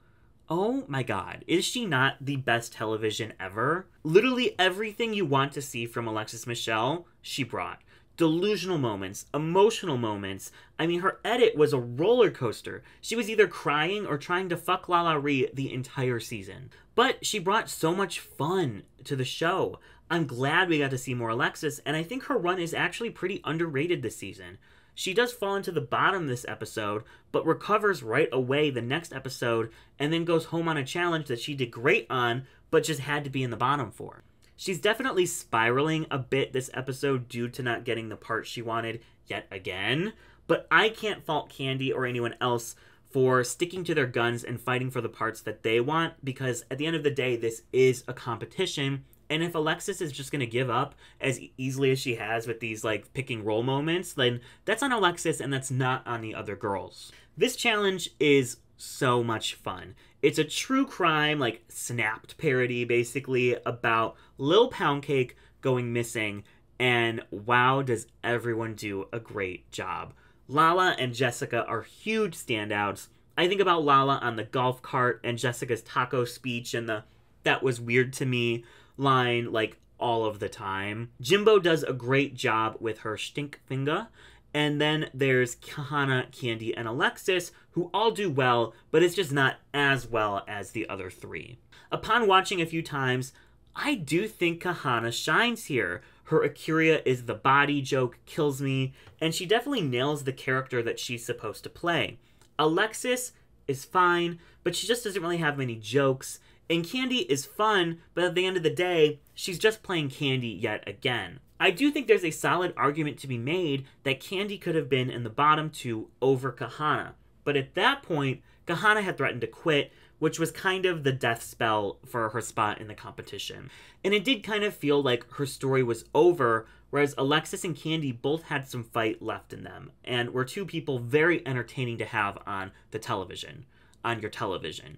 Oh my god, is she not the best television ever? Literally everything you want to see from Alexis Michelle, she brought. Delusional moments, emotional moments. I mean, her edit was a roller coaster. She was either crying or trying to fuck Lala Ri the entire season. But she brought so much fun to the show. I'm glad we got to see more Alexis, and I think her run is actually pretty underrated this season. She does fall into the bottom this episode, but recovers right away the next episode, and then goes home on a challenge that she did great on, but just had to be in the bottom for. She's definitely spiraling a bit this episode due to not getting the part she wanted yet again, but I can't fault Kandy or anyone else for sticking to their guns and fighting for the parts that they want, because at the end of the day, this is a competition, and if Alexis is just going to give up as easily as she has with these, like, picking role moments, then that's on Alexis and that's not on the other girls. This challenge is so much fun. It's a true crime, like, Snapped parody, basically, about Lil Poundcake going missing, and wow, does everyone do a great job. Lala and Jessica are huge standouts. I think about Lala on the golf cart and Jessica's taco speech and the "that was weird to me" line, like, all of the time. Jimbo does a great job with her stink finger. And then there's Kahanna, Kandy, and Alexis, who all do well, but it's just not as well as the other three. Upon watching a few times, I do think Kahanna shines here. Her Akuria is the body joke kills me, and she definitely nails the character that she's supposed to play. Alexis is fine, but she just doesn't really have many jokes. And Kandy is fun, but at the end of the day, she's just playing Kandy yet again. I do think there's a solid argument to be made that Kandy could have been in the bottom two over Kahanna. But at that point, Kahanna had threatened to quit, which was kind of the death spell for her spot in the competition. And it did kind of feel like her story was over, whereas Alexis and Kandy both had some fight left in them, and were two people very entertaining to have on the television, on your television.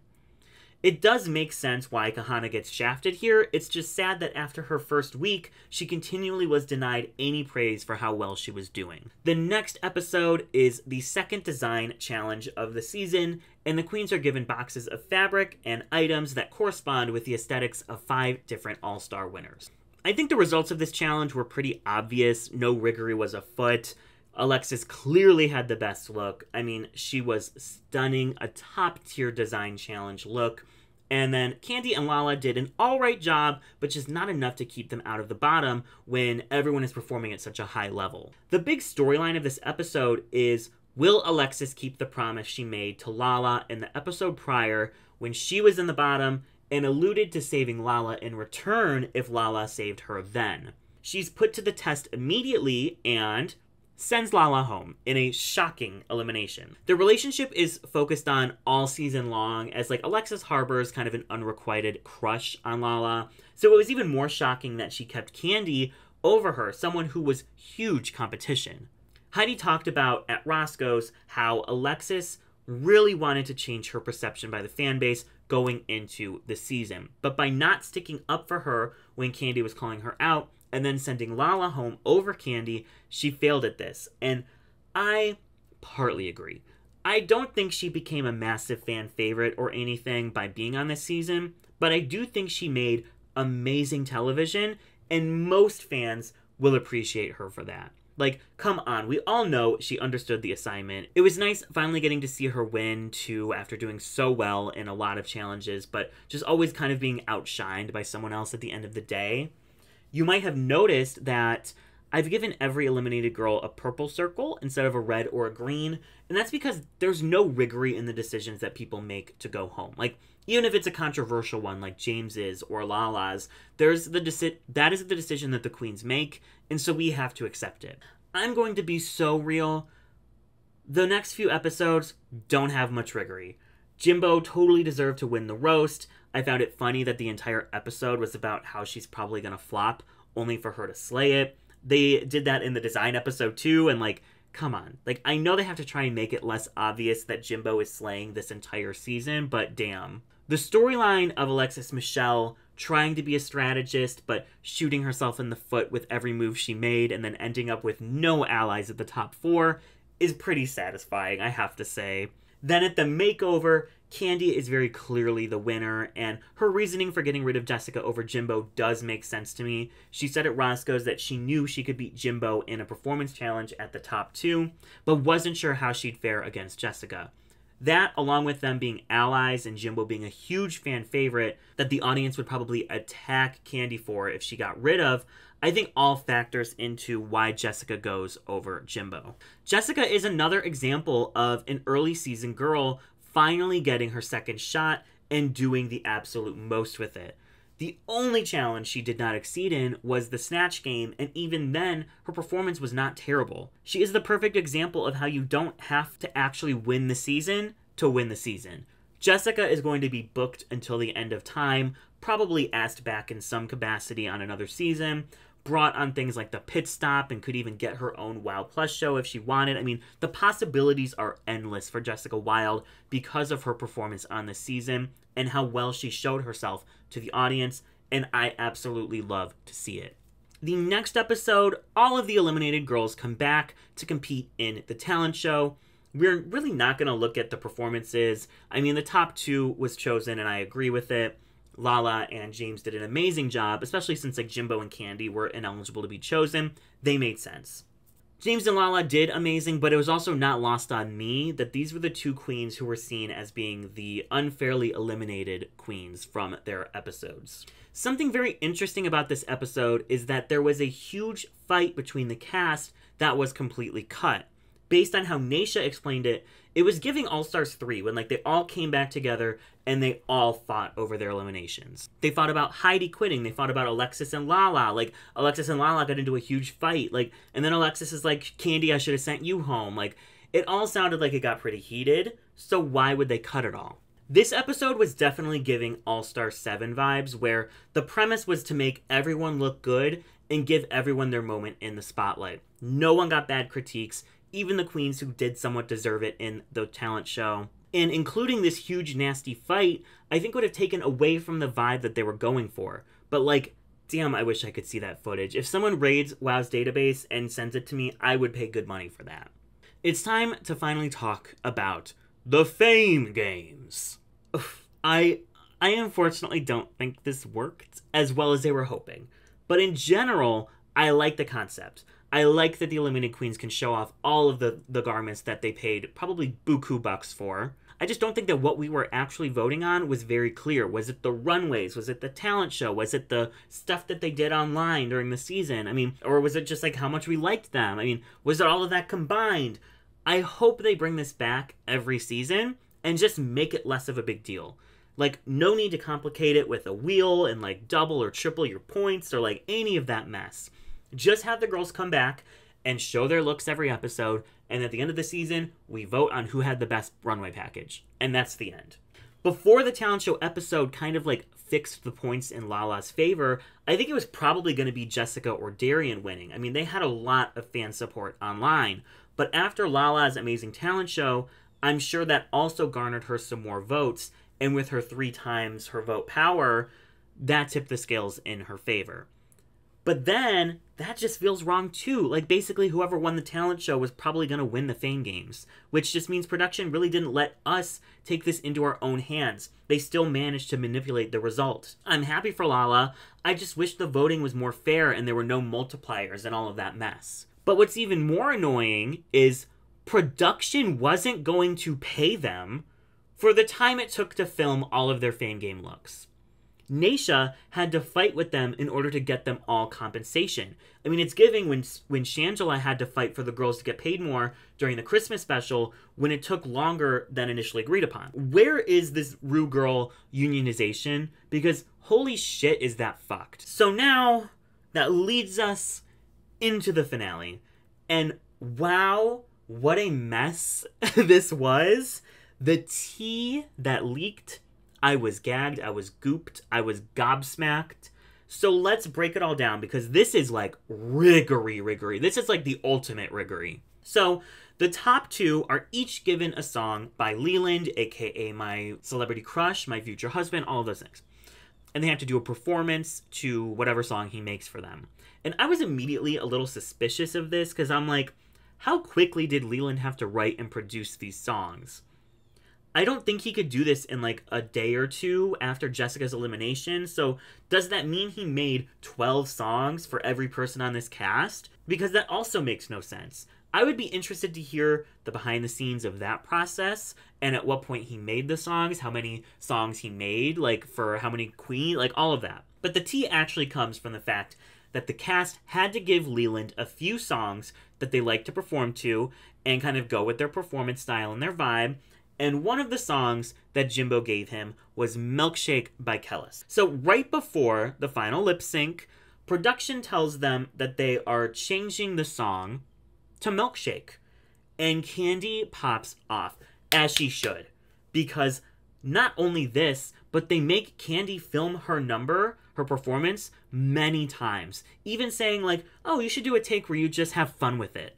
It does make sense why Kahanna gets shafted here. It's just sad that after her first week, she continually was denied any praise for how well she was doing. The next episode is the second design challenge of the season, and the queens are given boxes of fabric and items that correspond with the aesthetics of 5 different all-star winners. I think the results of this challenge were pretty obvious. No Riggory was afoot. Alexis clearly had the best look. I mean, she was stunning, a top-tier design challenge look. And then Kandy and Lala did an alright job, but just not enough to keep them out of the bottom when everyone is performing at such a high level. The big storyline of this episode is, will Alexis keep the promise she made to Lala in the episode prior when she was in the bottom and alluded to saving Lala in return if Lala saved her then? She's put to the test immediately and sends Lala home in a shocking elimination. The relationship is focused on all season long as, like, Alexis harbors kind of an unrequited crush on Lala, so it was even more shocking that she kept Kandy over her, someone who was huge competition. Heidi talked about at Roscoe's how Alexis really wanted to change her perception by the fan base going into the season, but by not sticking up for her when Kandy was calling her out, and then sending Lala home over Kandy, she failed at this. And I partly agree. I don't think she became a massive fan favorite or anything by being on this season, but I do think she made amazing television, and most fans will appreciate her for that. Like, come on, we all know she understood the assignment. It was nice finally getting to see her win, too, after doing so well in a lot of challenges, but just always kind of being outshined by someone else at the end of the day. You might have noticed that I've given every eliminated girl a purple circle instead of a red or a green, and that's because there's no Riggory in the decisions that people make to go home. Like, even if it's a controversial one like Jaymes' or Lala's, that is the decision that the queens make, and so we have to accept it. I'm going to be so real. The next few episodes don't have much Riggory. Jimbo totally deserved to win the roast. I found it funny that the entire episode was about how she's probably gonna flop, only for her to slay it. They did that in the design episode too, and, like, come on. Like, I know they have to try and make it less obvious that Jimbo is slaying this entire season, but damn. The storyline of Alexis Michelle trying to be a strategist, but shooting herself in the foot with every move she made and then ending up with no allies at the top 4 is pretty satisfying, I have to say. Then at the makeover, Kandy is very clearly the winner, and her reasoning for getting rid of Jessica over Jimbo does make sense to me. She said at Roscoe's that she knew she could beat Jimbo in a performance challenge at the top 2, but wasn't sure how she'd fare against Jessica. That, along with them being allies and Jimbo being a huge fan favorite that the audience would probably attack Kandy for if she got rid of, I think all factors into why Jessica goes over Jimbo. Jessica is another example of an early season girl finally getting her second shot and doing the absolute most with it. The only challenge she did not exceed in was the Snatch Game, and even then, her performance was not terrible. She is the perfect example of how you don't have to actually win the season to win the season. Jessica is going to be booked until the end of time, probably asked back in some capacity on another season, brought on things like the pit stop, and could even get her own Wild Plus show if she wanted. I mean, the possibilities are endless for Jessica Wilde because of her performance on this season and how well she showed herself to the audience, and I absolutely love to see it. The next episode, all of the eliminated girls come back to compete in the talent show. We're really not going to look at the performances. I mean, the top 2 was chosen, and I agree with it. Lala and Jaymes did an amazing job, especially since like Jimbo and Kandy were ineligible to be chosen. They made sense. Jaymes and Lala did amazing, but it was also not lost on me that these were the 2 queens who were seen as being the unfairly eliminated queens from their episodes. Something very interesting about this episode is that there was a huge fight between the cast that was completely cut. Based on how Naysha explained it, it was giving All-Stars 3 when like they all came back together and they all fought over their eliminations. They fought about Heidi quitting. They fought about Alexis and Lala. Like, Alexis and Lala got into a huge fight. Like, and then Alexis is like, Kandy, I should have sent you home. Like, it all sounded like it got pretty heated, so why would they cut it all? This episode was definitely giving All-Star 7 vibes, where the premise was to make everyone look good and give everyone their moment in the spotlight. No one got bad critiques, even the queens who did somewhat deserve it in the talent show. And including this huge nasty fight, I think would have taken away from the vibe that they were going for. But like, damn, I wish I could see that footage. If someone raids WoW's database and sends it to me, I would pay good money for that. It's time to finally talk about the Fame Games. I unfortunately don't think this worked as well as they were hoping. But in general, I like the concept. I like that the eliminated queens can show off all of the garments that they paid probably buku bucks for. I just don't think that what we were actually voting on was very clear. Was it the runways? Was it the talent show? Was it the stuff that they did online during the season? I mean, or was it just like how much we liked them? I mean, was it all of that combined? I hope they bring this back every season and just make it less of a big deal. Like, no need to complicate it with a wheel and like double or triple your points or like any of that mess. Just have the girls come back and show their looks every episode, and at the end of the season, we vote on who had the best runway package. And that's the end. Before the talent show episode kind of like fixed the points in Lala's favor, I think it was probably going to be Jessica or Darian winning. I mean, they had a lot of fan support online. But after Lala's amazing talent show, I'm sure that also garnered her some more votes, and with her 3 times her vote power, that tipped the scales in her favor. But then, that just feels wrong too. Like, basically, whoever won the talent show was probably going to win the Fame Games. Which just means production really didn't let us take this into our own hands. They still managed to manipulate the result. I'm happy for Lala. I just wish the voting was more fair and there were no multipliers and all of that mess. But what's even more annoying is production wasn't going to pay them for the time it took to film all of their Fame Game looks. Naysha had to fight with them in order to get them all compensation. I mean, it's giving when Shangela had to fight for the girls to get paid more during the Christmas special when it took longer than initially agreed upon. Where is this Ru Girl unionization? Because holy shit is that fucked. So now, that leads us into the finale. And wow, what a mess this was. The tea that leaked, I was gagged, I was gooped, I was gobsmacked. So let's break it all down because this is like Riggory. This is like the ultimate Riggory. So the top two are each given a song by Leland, aka my celebrity crush, my future husband, all of those things. And they have to do a performance to whatever song he makes for them. And I was immediately a little suspicious of this because I'm like, how quickly did Leland have to write and produce these songs? I don't think he could do this in like a day or two after Jessica's elimination. So does that mean he made 12 songs for every person on this cast? Because that also makes no sense. I would be interested to hear the behind the scenes of that process and at what point he made the songs, how many songs he made, like for how many queen, like all of that. But the tea actually comes from the fact that the cast had to give Leland a few songs that they like to perform to and kind of go with their performance style and their vibe. And one of the songs that Jimbo gave him was Milkshake by Kellis. So right before the final lip sync, production tells them that they are changing the song to Milkshake. And Kandy pops off, as she should. Because not only this, but they make Kandy film her number, her performance, many times. Even saying like, oh, you should do a take where you just have fun with it.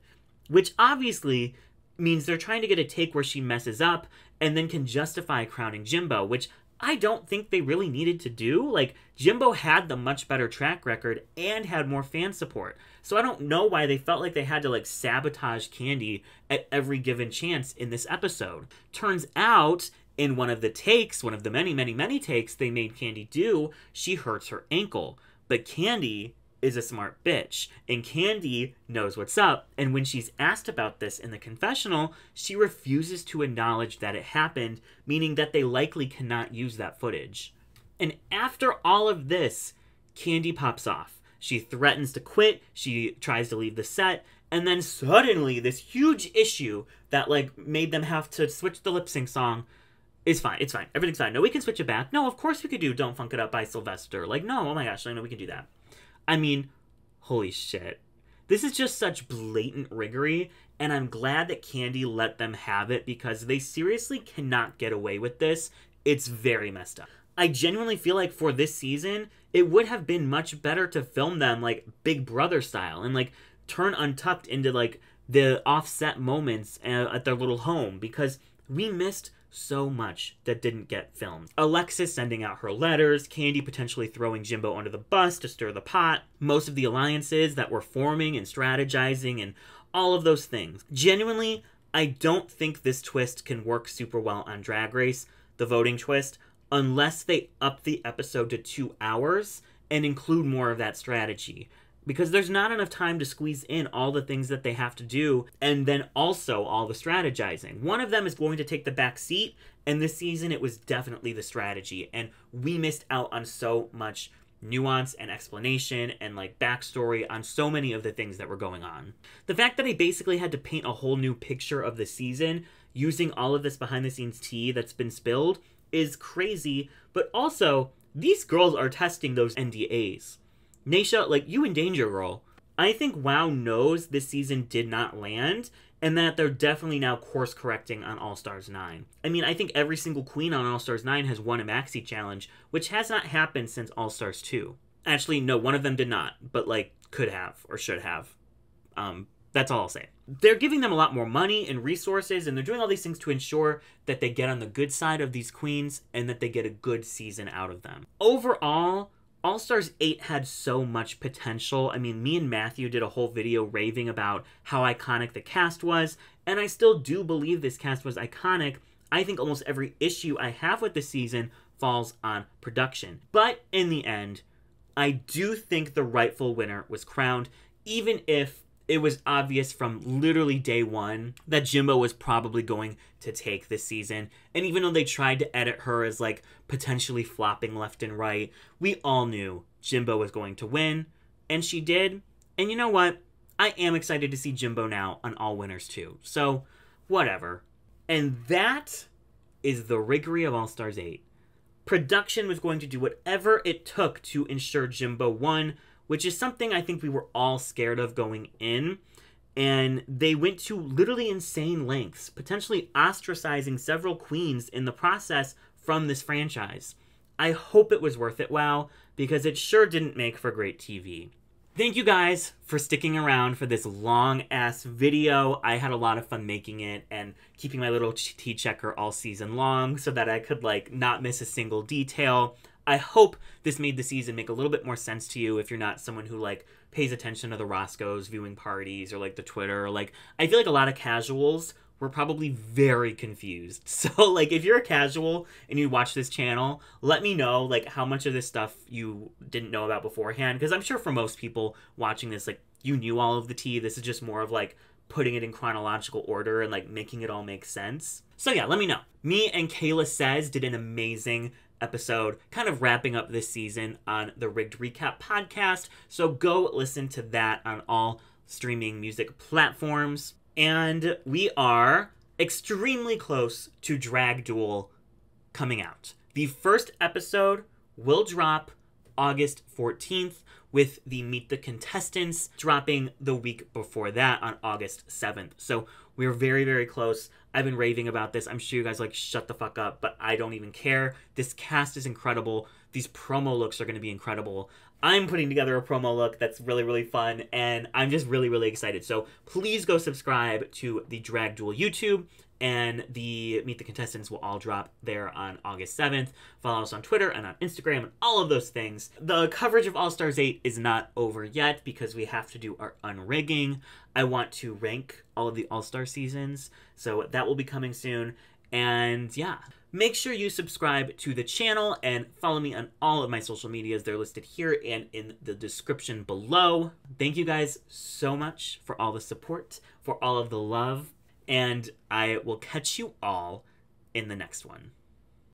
Which obviously means they're trying to get a take where she messes up and then can justify crowning Jimbo, which I don't think they really needed to do. Like, Jimbo had the much better track record and had more fan support. So I don't know why they felt like they had to, like, sabotage Kandy at every given chance in this episode. Turns out, in one of the takes, one of the many, many, many takes they made Kandy do, she hurts her ankle. But Kandy is a smart bitch, and Kandy knows what's up, and when she's asked about this in the confessional, she refuses to acknowledge that it happened, meaning that they likely cannot use that footage. And after all of this, Kandy pops off. She threatens to quit, she tries to leave the set, and then suddenly this huge issue that like made them have to switch the lip sync song is fine. It's fine. Everything's fine. No, we can switch it back. No, of course we could do Don't Funk It Up by Sylvester. Like, no, oh my gosh, I know we can do that. I mean, holy shit. This is just such blatant riggory, and I'm glad that Kandy let them have it because they seriously cannot get away with this. It's very messed up. I genuinely feel like for this season, it would have been much better to film them like Big Brother style and like turn Untucked into like the offset moments at their little home because we missed so much that didn't get filmed. Alexis sending out her letters, Kandy potentially throwing Jimbo under the bus to stir the pot, most of the alliances that were forming and strategizing and all of those things. Genuinely, I don't think this twist can work super well on Drag Race, the voting twist, unless they up the episode to 2 hours and include more of that strategy. Because there's not enough time to squeeze in all the things that they have to do and then also all the strategizing. One of them is going to take the back seat, and this season it was definitely the strategy. And we missed out on so much nuance and explanation and like backstory on so many of the things that were going on. The fact that I basically had to paint a whole new picture of the season using all of this behind the scenes tea that's been spilled is crazy, but also these girls are testing those NDAs. Naysha, like, you in danger, girl. I think WoW knows this season did not land, and that they're definitely now course-correcting on All-Stars 9. I mean, I think every single queen on All-Stars 9 has won a Maxi Challenge, which has not happened since All-Stars 2. Actually, no, one of them did not, but, like, could have, or should have. That's all I'll say. They're giving them a lot more money and resources, and they're doing all these things to ensure that they get on the good side of these queens, and that they get a good season out of them. Overall, All-Stars 8 had so much potential. I mean, me and Matthew did a whole video raving about how iconic the cast was, and I still do believe this cast was iconic. I think almost every issue I have with the season falls on production. But in the end, I do think the rightful winner was crowned, even if it was obvious from literally day one that Jimbo was probably going to take this season. And even though they tried to edit her as like potentially flopping left and right, we all knew Jimbo was going to win. And she did. And you know what? I am excited to see Jimbo now on All Winners too. So, whatever. And that is the riggory of All-Stars 8. Production was going to do whatever it took to ensure Jimbo won, which is something I think we were all scared of going in. And they went to literally insane lengths, potentially ostracizing several queens in the process from this franchise. I hope it was worth it, WoW, because it sure didn't make for great TV. Thank you guys for sticking around for this long-ass video. I had a lot of fun making it and keeping my little tea checker all season long so that I could, like, not miss a single detail. I hope this made the season make a little bit more sense to you if you're not someone who, like, pays attention to the Roscoe's viewing parties or, like, the Twitter. Like, I feel like a lot of casuals were probably very confused. So, like, if you're a casual and you watch this channel, let me know, like, how much of this stuff you didn't know about beforehand. Because I'm sure for most people watching this, like, you knew all of the tea. This is just more of, like, putting it in chronological order and, like, making it all make sense. So, yeah, let me know. Me and Kayla Says did an amazing episode kind of wrapping up this season on the Rigged Recap podcast. So go listen to that on all streaming music platforms. And we are extremely close to Drag Duel coming out. The first episode will drop August 14th, with the Meet the Contestants dropping the week before that on August 7th. So we're very, very close. I've been raving about this. I'm sure you guys like, shut the fuck up, but I don't even care. This cast is incredible. These promo looks are going to be incredible. I'm putting together a promo look that's really, really fun, and I'm just really, really excited. So please go subscribe to the Drag Duel YouTube, and the Meet the Contestants will all drop there on August 7th. Follow us on Twitter and on Instagram and all of those things. The coverage of All Stars 8 is not over yet because we have to do our unrigging. I want to rank all of the All-Star seasons, so that will be coming soon. And yeah, make sure you subscribe to the channel and follow me on all of my social medias. They're listed here and in the description below. Thank you guys so much for all the support, for all of the love, and I will catch you all in the next one.